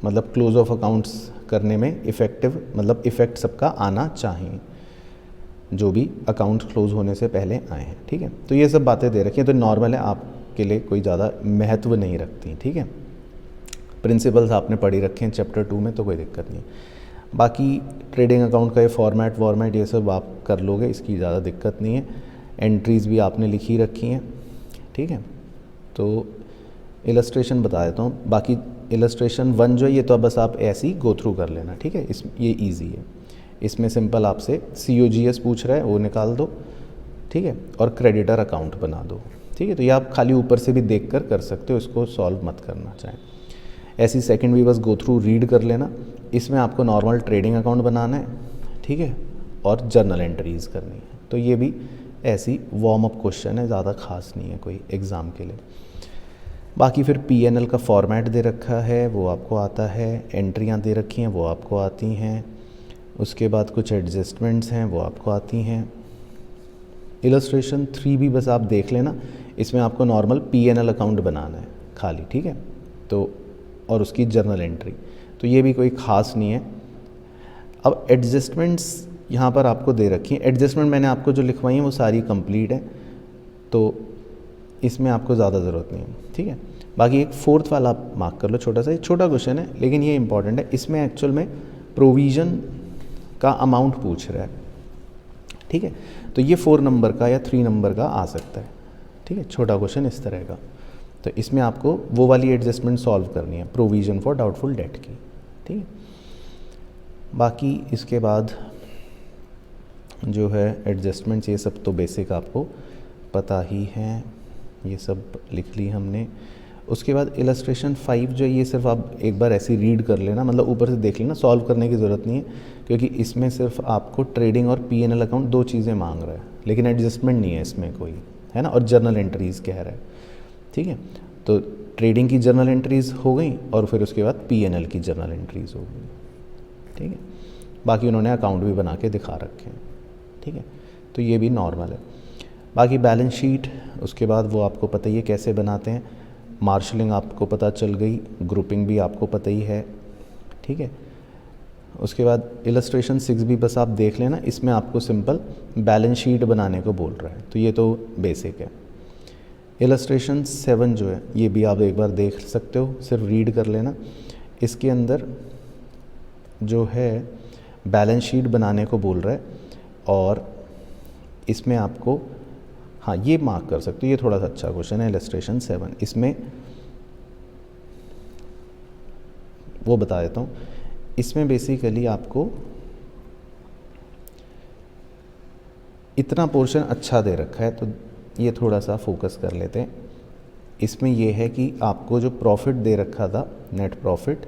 मतलब क्लोज ऑफ अकाउंट्स करने में इफ़ेक्टिव मतलब इफ़ेक्ट सबका आना चाहिए, जो भी अकाउंट क्लोज होने से पहले आए हैं, ठीक है। तो ये सब बातें दे रखी हैं, तो नॉर्मल है, आपके लिए कोई ज़्यादा महत्व नहीं रखती, ठीक है। प्रिंसिपल्स आपने पढ़ी रखे हैं चैप्टर 2 में, तो कोई दिक्कत नहीं। बाकी ट्रेडिंग अकाउंट का ये फॉर्मेट ये सब आप कर लोगे, इसकी ज़्यादा दिक्कत नहीं है। एंट्रीज़ भी आपने लिखी रखी हैं, ठीक है। तो इलस्ट्रेशन बता देता हूँ। बाकी इलस्ट्रेशन 1 जो है ये तो बस आप ऐसे ही गो थ्रू कर लेना, ठीक है। ये ईजी है। इसमें सिंपल आपसे COGS पूछ रहा है, वो निकाल दो, ठीक है, और क्रेडिटर अकाउंट बना दो, ठीक है। तो ये आप खाली ऊपर से भी देख कर सकते हो, इसको सॉल्व मत करना चाहें। ऐसी सेकंड भी बस गो थ्रू रीड कर लेना। इसमें आपको नॉर्मल ट्रेडिंग अकाउंट बनाना है, ठीक है, और जर्नल एंट्रीज़ करनी है। तो ये भी ऐसी वार्म अप क्वेश्चन है, ज़्यादा खास नहीं है कोई एग्ज़ाम के लिए। बाकी फिर P&L का फॉर्मेट दे रखा है, वो आपको आता है, एंट्रियाँ दे रखी हैं वो आपको आती हैं, उसके बाद कुछ एडजस्टमेंट्स हैं वो आपको आती हैं। इलस्ट्रेशन 3 भी बस आप देख लेना, इसमें आपको नॉर्मल P&L अकाउंट बनाना है खाली, ठीक है। तो और उसकी जर्नल एंट्री, तो ये भी कोई ख़ास नहीं है। अब एडजस्टमेंट्स यहाँ पर आपको दे रखी हैं। एडजस्टमेंट मैंने आपको जो लिखवाई हैं वो सारी कंप्लीट है, तो इसमें आपको ज़्यादा ज़रूरत नहीं है, ठीक है। बाकी एक 4th वाला आप मार्क कर लो, छोटा सा, छोटा क्वेश्चन है लेकिन ये इंपॉर्टेंट है। इसमें एक्चुअल में प्रोविज़न का अमाउंट पूछ रहा है, ठीक है। तो ये 4 नंबर का या 3 नंबर का आ सकता है, ठीक है। छोटा क्वेश्चन इस तरह का। तो इसमें आपको वो वाली एडजस्टमेंट सॉल्व करनी है, प्रोविज़न फॉर डाउटफुल डेट की, ठीक है। बाकी इसके बाद जो है एडजस्टमेंट्स, ये सब तो बेसिक आपको पता ही है, ये सब लिख ली हमने। उसके बाद इलस्ट्रेशन 5 जो ये सिर्फ आप एक बार ऐसे रीड कर लेना, मतलब ऊपर से देख लेना, सॉल्व करने की ज़रूरत नहीं है, क्योंकि इसमें सिर्फ आपको ट्रेडिंग और P&L अकाउंट 2 चीज़ें मांग रहा है, लेकिन एडजस्टमेंट नहीं है इसमें कोई, है ना। और जर्नल एंट्रीज़ कह रहा है, ठीक है। तो ट्रेडिंग की जर्नल एंट्रीज़ हो गई और फिर उसके बाद P&L की जर्नल एंट्रीज़ हो गई, ठीक है। बाकी उन्होंने अकाउंट भी बना के दिखा रखे हैं, ठीक है। तो ये भी नॉर्मल है। बाकी बैलेंस शीट उसके बाद वो आपको पता ही है कैसे बनाते हैं, मार्शलिंग आपको पता चल गई, ग्रुपिंग भी आपको पता ही है, ठीक है। उसके बाद इलस्ट्रेशन 6 भी बस आप देख लेना, इसमें आपको सिंपल बैलेंस शीट बनाने को बोल रहा है, तो ये तो बेसिक है। इलस्ट्रेशन 7 जो है ये भी आप एक बार देख सकते हो, सिर्फ रीड कर लेना। इसके अंदर जो है बैलेंस शीट बनाने को बोल रहा है, और इसमें आपको हाँ ये मार्क कर सकते हो, ये थोड़ा सा अच्छा क्वेश्चन है इलस्ट्रेशन 7। इसमें वो बता देता हूँ, इसमें बेसिकली आपको इतना पोर्शन अच्छा दे रखा है, तो ये थोड़ा सा फोकस कर लेते हैं। इसमें ये है कि आपको जो प्रॉफिट दे रखा था नेट प्रॉफिट,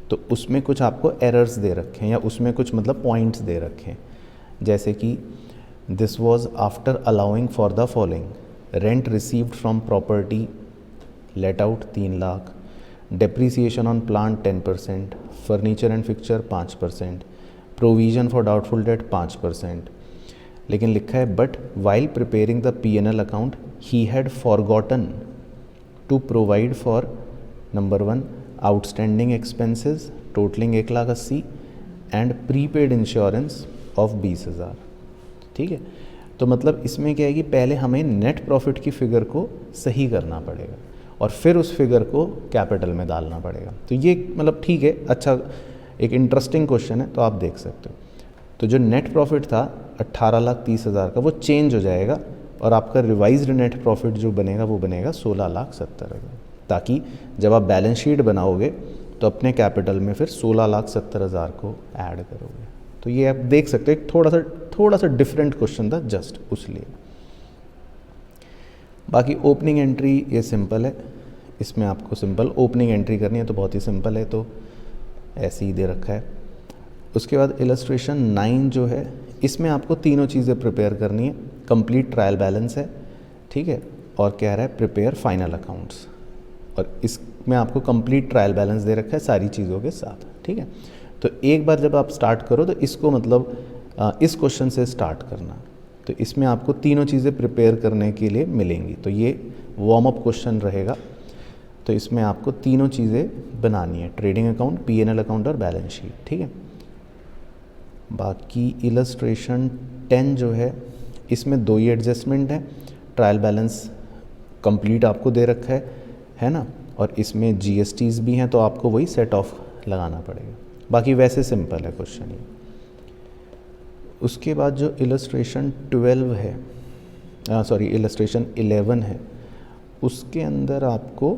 तो उसमें कुछ आपको एरर्स दे रखे हैं, या उसमें कुछ मतलब पॉइंट्स दे रखे हैं, जैसे कि this was after allowing for the following: rent received from property let out 3 lakh, depreciation on plant 10%, furniture and fixture 5%, provision for doubtful debt 5%। लेकिन लिखा है but while preparing the P&L account he had forgotten to provide for number 1 outstanding expenses totalling 1,80,000 and prepaid insurance of 20,000। ठीक है, तो मतलब इसमें क्या है कि पहले हमें नेट प्रॉफिट की फ़िगर को सही करना पड़ेगा और फिर उस फिगर को कैपिटल में डालना पड़ेगा। तो ये मतलब ठीक है, अच्छा एक इंटरेस्टिंग क्वेश्चन है, तो आप देख सकते हो। तो जो नेट प्रॉफिट था 18,30,000 का, वो चेंज हो जाएगा और आपका रिवाइज्ड नेट प्रॉफिट जो बनेगा वो बनेगा 16,70,000, ताकि जब आप बैलेंस शीट बनाओगे तो अपने कैपिटल में फिर 16,70,000 को ऐड करोगे। तो ये आप देख सकते हो, एक थोड़ा सा डिफरेंट क्वेश्चन था जस्ट उसलिए। बाकी ओपनिंग एंट्री ये सिंपल है, इसमें आपको सिंपल ओपनिंग एंट्री करनी है तो बहुत ही सिंपल है, तो ऐसे ही दे रखा है। उसके बाद इलस्ट्रेशन 9 जो है, इसमें आपको तीनों चीज़ें प्रिपेयर करनी है। कंप्लीट ट्रायल बैलेंस है, ठीक है, और कह रहा है प्रिपेयर फाइनल अकाउंट्स, और इसमें आपको कंप्लीट ट्रायल बैलेंस दे रखा है सारी चीज़ों के साथ। ठीक है, तो एक बार जब आप स्टार्ट करो तो इसको मतलब इस क्वेश्चन से स्टार्ट करना, तो इसमें आपको तीनों चीज़ें प्रिपेयर करने के लिए मिलेंगी। तो ये वार्म अप क्वेश्चन रहेगा, तो इसमें आपको तीनों चीज़ें बनानी है, ट्रेडिंग अकाउंट, पीएनएल अकाउंट और बैलेंस शीट। ठीक है, बाकी इलस्ट्रेशन 10 जो है, इसमें 2 ही एडजस्टमेंट है। ट्रायल बैलेंस कंप्लीट आपको दे रखा है ना, और इसमें जीएसटीज़ भी हैं, तो आपको वही सेट ऑफ लगाना पड़ेगा। बाकी वैसे सिंपल है क्वेश्चन ये। उसके बाद जो इलस्ट्रेशन 12 है, इलस्ट्रेशन 11 है, उसके अंदर आपको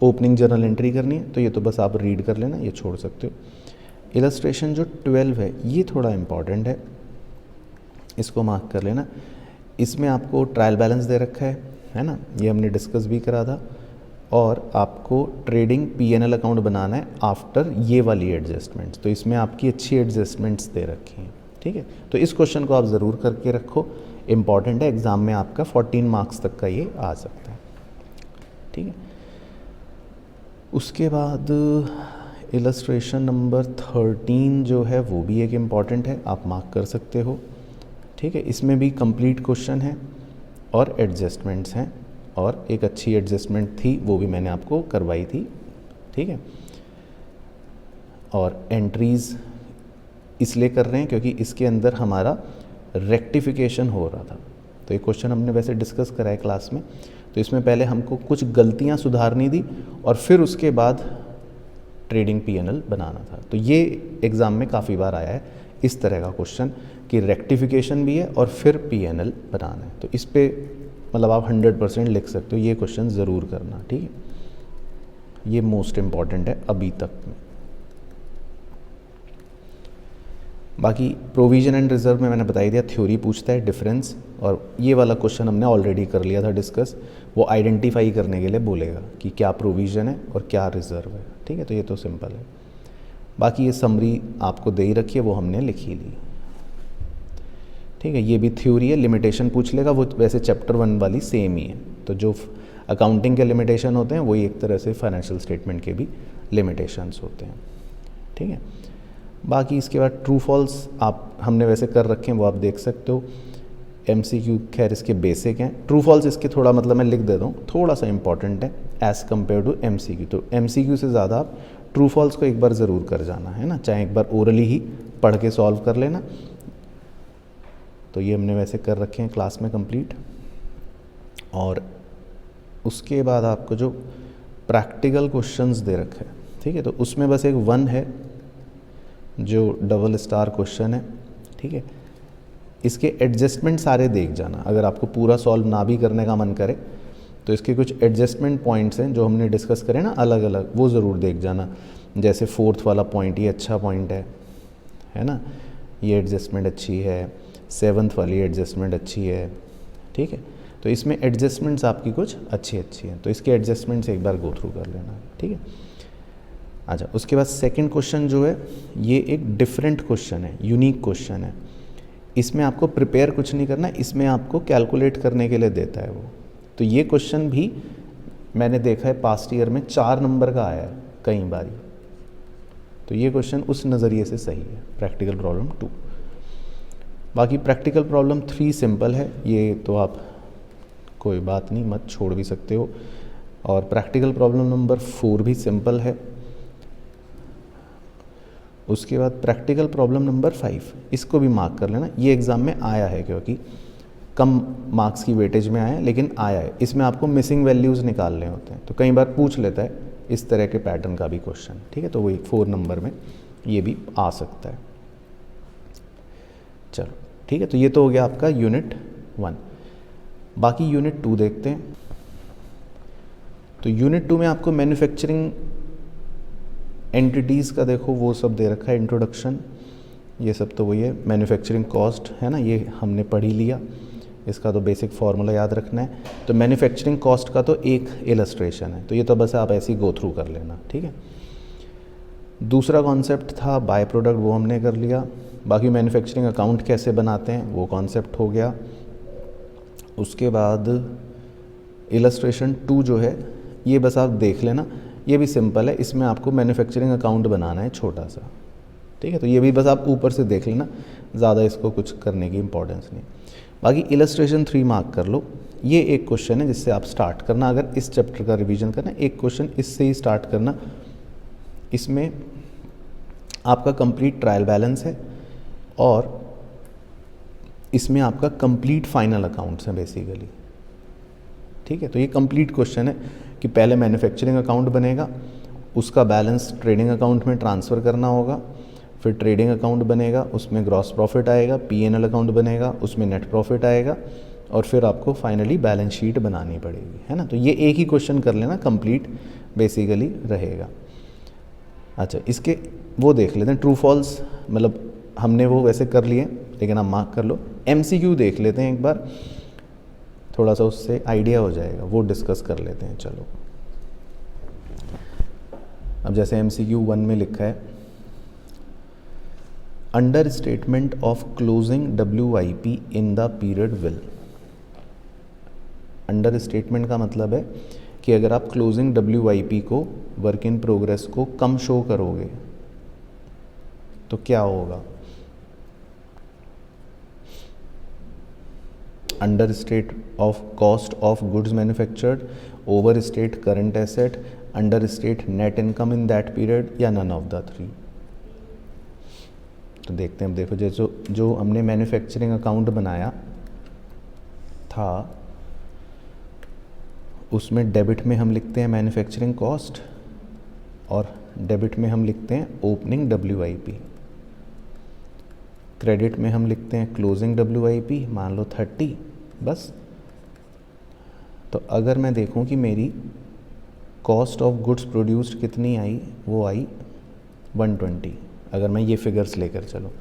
ओपनिंग जर्नल एंट्री करनी है, तो ये तो बस आप रीड कर लेना, ये छोड़ सकते हो। इलस्ट्रेशन जो 12 है ये थोड़ा इम्पॉर्टेंट है, इसको मार्क कर लेना। इसमें आपको ट्रायल बैलेंस दे रखा है ना, ये हमने डिस्कस भी करा था, और आपको ट्रेडिंग पीएनएल अकाउंट बनाना है आफ्टर ये वाली एडजस्टमेंट्स, तो इसमें आपकी अच्छी एडजस्टमेंट्स दे रखी हैं। ठीक है, तो इस क्वेश्चन को आप ज़रूर करके रखो, इम्पॉर्टेंट है, एग्ज़ाम में आपका 14 मार्क्स तक का ये आ सकता है। ठीक है, उसके बाद इलस्ट्रेशन नंबर 13 जो है वो भी एक इम्पॉर्टेंट है, आप मार्क कर सकते हो। ठीक है, इसमें भी कंप्लीट क्वेश्चन है और एडजस्टमेंट्स हैं, और एक अच्छी एडजस्टमेंट थी वो भी मैंने आपको करवाई थी। ठीक है, और एंट्रीज़ इसलिए कर रहे हैं क्योंकि इसके अंदर हमारा रेक्टिफिकेशन हो रहा था। तो ये क्वेश्चन हमने वैसे डिस्कस करा है क्लास में, तो इसमें पहले हमको कुछ गलतियां सुधारनी थी और फिर उसके बाद ट्रेडिंग पीएनएल बनाना था। तो ये एग्ज़ाम में काफ़ी बार आया है इस तरह का क्वेश्चन कि रेक्टिफिकेशन भी है और फिर पीएनएल बनाना है। तो इस पे मतलब आप 100% लिख सकते हो, ये क्वेश्चन ज़रूर करना। ठीक है, ये मोस्ट इम्पॉर्टेंट है अभी तक में। बाकी प्रोविजन एंड रिजर्व में मैंने बता ही दिया, थ्योरी पूछता है डिफरेंस, और ये वाला क्वेश्चन हमने ऑलरेडी कर लिया था डिस्कस, वो आइडेंटिफाई करने के लिए बोलेगा कि क्या प्रोविजन है और क्या रिजर्व है। ठीक है, तो ये तो सिंपल है। बाकी ये समरी आपको दे ही रखी है, वो हमने लिखी ली। ठीक है, ये भी थ्योरी है, लिमिटेशन पूछ लेगा, वो वैसे चैप्टर 1 वाली सेम ही है। तो जो अकाउंटिंग के लिमिटेशन होते हैं वही एक तरह से फाइनेंशियल स्टेटमेंट के भी लिमिटेशंस होते हैं। ठीक है, बाकी इसके बाद ट्रू फॉल्स आप हमने वैसे कर रखे हैं, वो आप देख सकते हो। एमसीक्यू खैर इसके बेसिक हैं, ट्रू फॉल्स इसके थोड़ा मतलब मैं लिख देता हूँ, थोड़ा सा इंपॉर्टेंट है एज़ कम्पेयर टू एमसीक्यू। तो एमसीक्यू से ज़्यादा आप ट्रू फॉल्स को एक बार ज़रूर कर जाना है ना, चाहे एक बार ओरली ही पढ़ के सॉल्व कर लेना। तो ये हमने वैसे कर रखे हैं क्लास में कंप्लीट। और उसके बाद आपको जो प्रैक्टिकल क्वेश्चंस दे रखे हैं, ठीक है, तो उसमें बस एक 1 है जो डबल स्टार क्वेश्चन है। ठीक है, इसके एडजस्टमेंट सारे देख जाना, अगर आपको पूरा सॉल्व ना भी करने का मन करे तो इसके कुछ एडजस्टमेंट पॉइंट्स हैं जो हमने डिस्कस करे ना अलग अलग, वो ज़रूर देख जाना। जैसे 4th वाला पॉइंट, ये अच्छा पॉइंट है ना, ये एडजस्टमेंट अच्छी है। 7th वाली एडजस्टमेंट अच्छी है। ठीक है, तो इसमें एडजस्टमेंट्स आपकी कुछ अच्छी हैं, तो इसके एडजस्टमेंट्स एक बार गो थ्रू कर लेना। ठीक है, अच्छा, उसके बाद सेकंड क्वेश्चन जो है ये एक डिफरेंट क्वेश्चन है, यूनिक क्वेश्चन है। इसमें आपको प्रिपेयर कुछ नहीं करना, इसमें आपको कैलकुलेट करने के लिए देता है वो। तो ये क्वेश्चन भी मैंने देखा है पास्ट ईयर में 4 नंबर का आया है कई बारी, तो ये क्वेश्चन उस नज़रिए से सही है। प्रैक्टिकल प्रॉब्लम 2, बाकी प्रैक्टिकल प्रॉब्लम 3 सिंपल है, ये तो आप कोई बात नहीं, मत छोड़ भी सकते हो। और प्रैक्टिकल प्रॉब्लम नंबर 4 भी सिंपल है, उसके बाद प्रैक्टिकल प्रॉब्लम नंबर 5, इसको भी मार्क कर लेना, ये एग्ज़ाम में आया है क्योंकि कम मार्क्स की वेटेज में आया है लेकिन आया है। इसमें आपको मिसिंग वैल्यूज़ निकालने होते हैं, तो कई बार पूछ लेता है इस तरह के पैटर्न का भी क्वेश्चन, ठीक है। तो वही 4 नंबर में ये भी आ सकता है। चलो ठीक है, तो ये तो हो गया आपका यूनिट 1। बाकी यूनिट 2 देखते हैं। तो यूनिट 2 में आपको मैन्युफैक्चरिंग एंटिटीज़ का देखो वो सब दे रखा है, इंट्रोडक्शन, ये सब तो वही है। मैन्युफैक्चरिंग कॉस्ट है ना, ये हमने पढ़ ही लिया, इसका तो बेसिक फार्मूला याद रखना है। तो मैन्युफैक्चरिंग कॉस्ट का तो एक इलस्ट्रेशन है, तो ये तो बस आप ऐसे ही गो थ्रू कर लेना, ठीक है। दूसरा कॉन्सेप्ट था बाय प्रोडक्ट, वो हमने कर लिया। बाकी मैन्युफैक्चरिंग अकाउंट कैसे बनाते हैं वो कॉन्सेप्ट हो गया। उसके बाद इलस्ट्रेशन 2 जो है ये बस आप देख लेना, ये भी सिंपल है, इसमें आपको मैन्युफैक्चरिंग अकाउंट बनाना है छोटा सा, ठीक है। तो ये भी बस आप ऊपर से देख लेना, ज़्यादा इसको कुछ करने की इंपॉर्टेंस नहीं। बाकी इलस्ट्रेशन 3 मार्क कर लो, ये एक क्वेश्चन है जिससे आप स्टार्ट करना, अगर इस चैप्टर का रिवीजन करना एक क्वेश्चन इससे ही स्टार्ट करना। इसमें आपका कंप्लीट ट्रायल बैलेंस है और इसमें आपका कंप्लीट फाइनल अकाउंट्स है बेसिकली, ठीक है। तो ये कंप्लीट क्वेश्चन है कि पहले मैन्युफैक्चरिंग अकाउंट बनेगा, उसका बैलेंस ट्रेडिंग अकाउंट में ट्रांसफ़र करना होगा, फिर ट्रेडिंग अकाउंट बनेगा, उसमें ग्रॉस प्रॉफिट आएगा, P&L अकाउंट बनेगा, उसमें नेट प्रॉफिट आएगा, और फिर आपको फाइनली बैलेंस शीट बनानी पड़ेगी, है ना। तो ये एक ही क्वेश्चन कर लेना, कंप्लीट बेसिकली रहेगा। अच्छा, इसके वो देख लेते हैं ट्रू फॉल्स, मतलब हमने वो वैसे कर लिए लेकिन आप मार्क कर लो। MCQ देख लेते हैं एक बार, थोड़ा सा उससे आइडिया हो जाएगा, वो डिस्कस कर लेते हैं। चलो, अब जैसे MCQ 1 में लिखा है, under statement of closing WIP in the period will. Under statement का मतलब है कि अगर आप क्लोजिंग WIP को, वर्क इन प्रोग्रेस को कम शो करोगे तो क्या होगा। Under state of cost of goods manufactured, over state current asset, under state net income in that period, या नन ऑफ द 3। तो देखते हैं, देखो जैसे जो हमने मैन्युफैक्चरिंग अकाउंट बनाया था उसमें डेबिट में हम लिखते हैं मैन्युफैक्चरिंग कॉस्ट और डेबिट में हम लिखते हैं ओपनिंग WIP, क्रेडिट में हम लिखते हैं क्लोजिंग WIP, मान लो 30 बस। तो अगर मैं देखूं कि मेरी कॉस्ट ऑफ गुड्स प्रोड्यूस्ड कितनी आई, वो आई 120, अगर मैं ये फिगर्स लेकर चलो,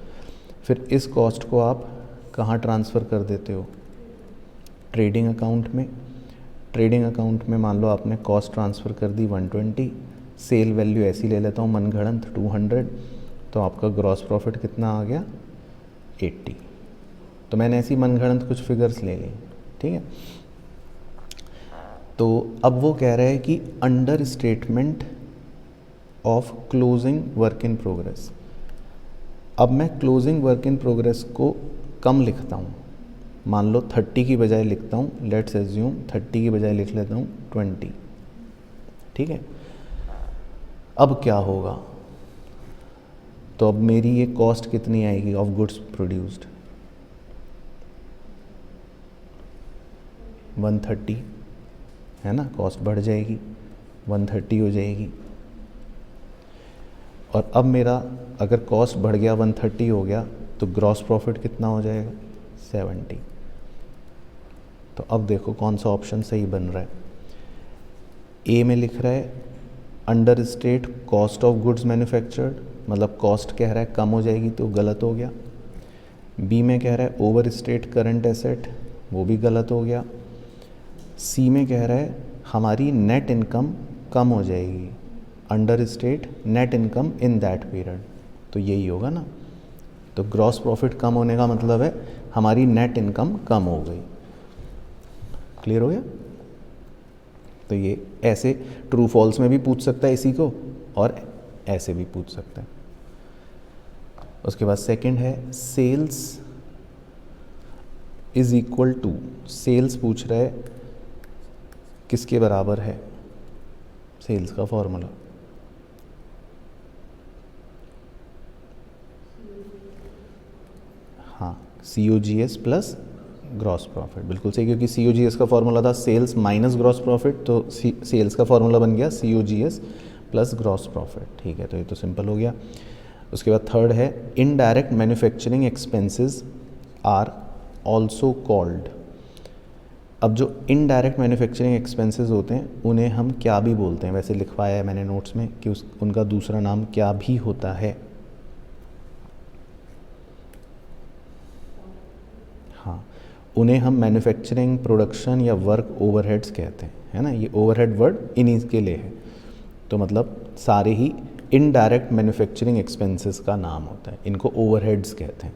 फिर इस कॉस्ट को आप कहाँ ट्रांसफ़र कर देते हो, ट्रेडिंग अकाउंट में। ट्रेडिंग अकाउंट में मान लो आपने कॉस्ट ट्रांसफ़र कर दी 120, सेल वैल्यू ऐसी ले लेता हूँ मनगढ़ंत 200, तो आपका ग्रॉस प्रॉफिट कितना आ गया 80। तो मैंने ऐसी मनगढ़ंत कुछ फिगर्स ले ली, ठीक है। तो अब वो कह रहा है कि under statement of closing work in progress, अब मैं क्लोजिंग वर्क इन प्रोग्रेस को कम लिखता हूँ, मान लो 30 की बजाय लिखता हूँ, लेट्स एज्यूम 30 की बजाय लिख लेता हूँ 20, ठीक है। अब क्या होगा, तो अब मेरी ये कॉस्ट कितनी आएगी ऑफ गुड्स प्रोड्यूस्ड, 130, है ना। कॉस्ट बढ़ जाएगी, 130 हो जाएगी। और अब मेरा अगर कॉस्ट बढ़ गया 130 हो गया तो ग्रॉस प्रॉफिट कितना हो जाएगा 70। तो अब देखो कौन सा ऑप्शन सही बन रहा है। ए में लिख रहा है under state cost of goods manufactured, मतलब कॉस्ट कह रहा है कम हो जाएगी तो गलत हो गया। बी में कह रहा है ओवर स्टेट करंट एसेट, वो भी गलत हो गया। सी में कह रहा है हमारी नेट इनकम कम हो जाएगी, under state net income in that period, तो यही होगा ना। तो ग्रॉस प्रॉफिट कम होने का मतलब है हमारी नेट इनकम कम हो गई। क्लियर हो गया। तो ये ऐसे ट्रू फॉल्स में भी पूछ सकता है इसी को, और ऐसे भी पूछ सकता है। उसके बाद सेकंड है sales is equal to, sales पूछ रहा है किसके बराबर है, सेल्स का formula COGS plus gross profit, बिल्कुल सही, क्योंकि COGS का फॉर्मूला था सेल्स माइनस ग्रॉस प्रॉफिट, तो सेल्स का फॉर्मूला बन गया COGS प्लस ग्रॉस प्रॉफिट। ठीक है, तो ये तो सिंपल हो गया। उसके बाद थर्ड है indirect manufacturing expenses are also called. अब जो इनडायरेक्ट मैन्युफैक्चरिंग एक्सपेंसेस होते हैं उन्हें हम क्या भी बोलते हैं, वैसे लिखवाया है मैंने नोट्स में कि उनका दूसरा नाम क्या भी होता है। हाँ, उन्हें हम मैन्युफैक्चरिंग, प्रोडक्शन या वर्क ओवरहेड्स कहते हैं, है ना। ये ओवरहेड वर्ड इन्हीं के लिए है, तो मतलब सारे ही इनडायरेक्ट मैन्युफैक्चरिंग एक्सपेंसेस का नाम होता है, इनको ओवरहेड्स कहते हैं।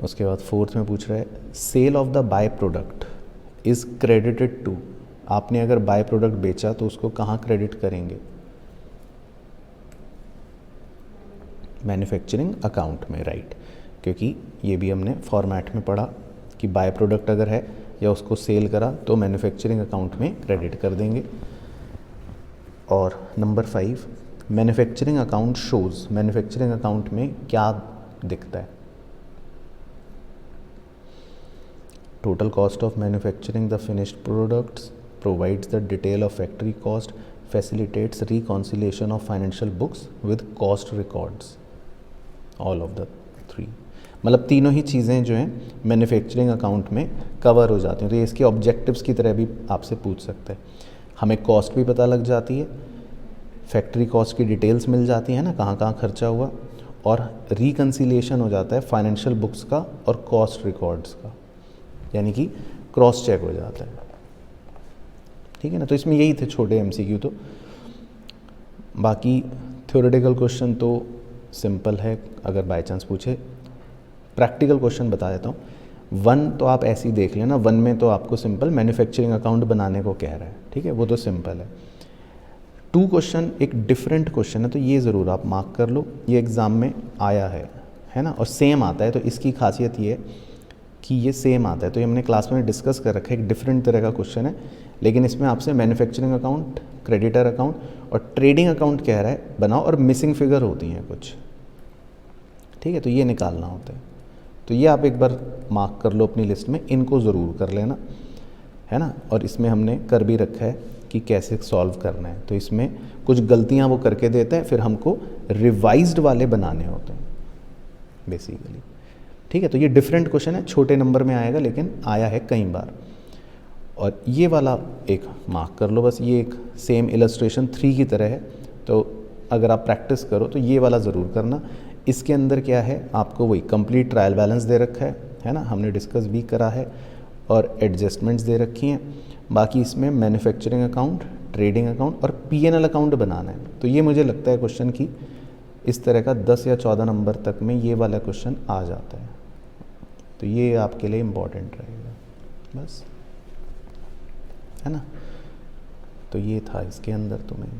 उसके बाद फोर्थ में पूछ रहा है sale of the by product is credited to. आपने अगर बाय प्रोडक्ट बेचा तो उसको कहाँ क्रेडिट करेंगे? मैन्युफैक्चरिंग अकाउंट में, राइट, क्योंकि ये भी हमने फॉर्मेट में पढ़ा कि बाय प्रोडक्ट अगर है या उसको सेल करा तो मैन्युफैक्चरिंग अकाउंट में क्रेडिट कर देंगे। और number 5 manufacturing account shows, manufacturing account में क्या दिखता है? Total cost of manufacturing the finished products, provides the detail of factory cost, facilitates reconciliation of financial books with cost records. All of the 3, मतलब तीनों ही चीज़ें जो हैं मैन्युफैक्चरिंग अकाउंट में कवर हो जाती हैं। तो ये इसके ऑब्जेक्टिव्स की तरह भी आपसे पूछ सकते हैं। हमें कॉस्ट भी पता लग जाती है, फैक्ट्री कॉस्ट की डिटेल्स मिल जाती है ना, कहाँ कहाँ खर्चा हुआ, और रिकन्सिलिएशन हो जाता है फाइनेंशियल बुक्स का और कॉस्ट रिकॉर्ड्स का, यानी कि क्रॉस चेक हो जाता है। ठीक है ना, तो इसमें यही थे छोटे MCQ। तो बाकी थ्योरेटिकल क्वेश्चन तो सिंपल है, अगर बाय चांस पूछे। प्रैक्टिकल क्वेश्चन बता देता हूँ। 1 तो आप ऐसे ही देख लेना, 1 में तो आपको सिंपल मैन्युफैक्चरिंग अकाउंट बनाने को कह रहा है, ठीक है, वो तो सिंपल है। 2 क्वेश्चन एक डिफरेंट क्वेश्चन है, तो ये ज़रूर आप मार्क कर लो, ये एग्ज़ाम में आया है ना, और सेम आता है, तो इसकी खासियत ये है कि ये सेम आता है। तो ये हमने क्लास में डिस्कस कर रखा है, एक डिफरेंट तरह का क्वेश्चन है, लेकिन इसमें आपसे मैन्युफैक्चरिंग अकाउंट, क्रेडिटर अकाउंट और ट्रेडिंग अकाउंट कह रहा है बनाओ, और मिसिंग फिगर होती हैं कुछ, ठीक है, तो ये निकालना होता है। तो ये आप एक बार मार्क कर लो अपनी लिस्ट में, इनको ज़रूर कर लेना, है ना। और इसमें हमने कर भी रखा है कि कैसे सॉल्व करना है, तो इसमें कुछ गलतियां वो करके देता है, फिर हमको रिवाइज्ड वाले बनाने होते हैं बेसिकली, ठीक है। तो ये डिफरेंट क्वेश्चन है, छोटे नंबर में आएगा लेकिन आया है कई बार। और ये वाला एक मार्क कर लो बस, ये एक सेम इलस्ट्रेशन 3 की तरह है, तो अगर आप प्रैक्टिस करो तो ये वाला ज़रूर करना। इसके अंदर क्या है, आपको वही कंप्लीट ट्रायल बैलेंस दे रखा है ना, हमने डिस्कस भी करा है, और एडजस्टमेंट्स दे रखी हैं। बाकी इसमें मैन्युफैक्चरिंग अकाउंट, ट्रेडिंग अकाउंट और P&L अकाउंट बनाना है। तो ये मुझे लगता है क्वेश्चन की इस तरह का 10 या 14 नंबर तक में ये वाला क्वेश्चन आ जाता है, तो ये आपके लिए इम्पॉर्टेंट रहेगा बस, है ना। तो ये था इसके अंदर तुम्हें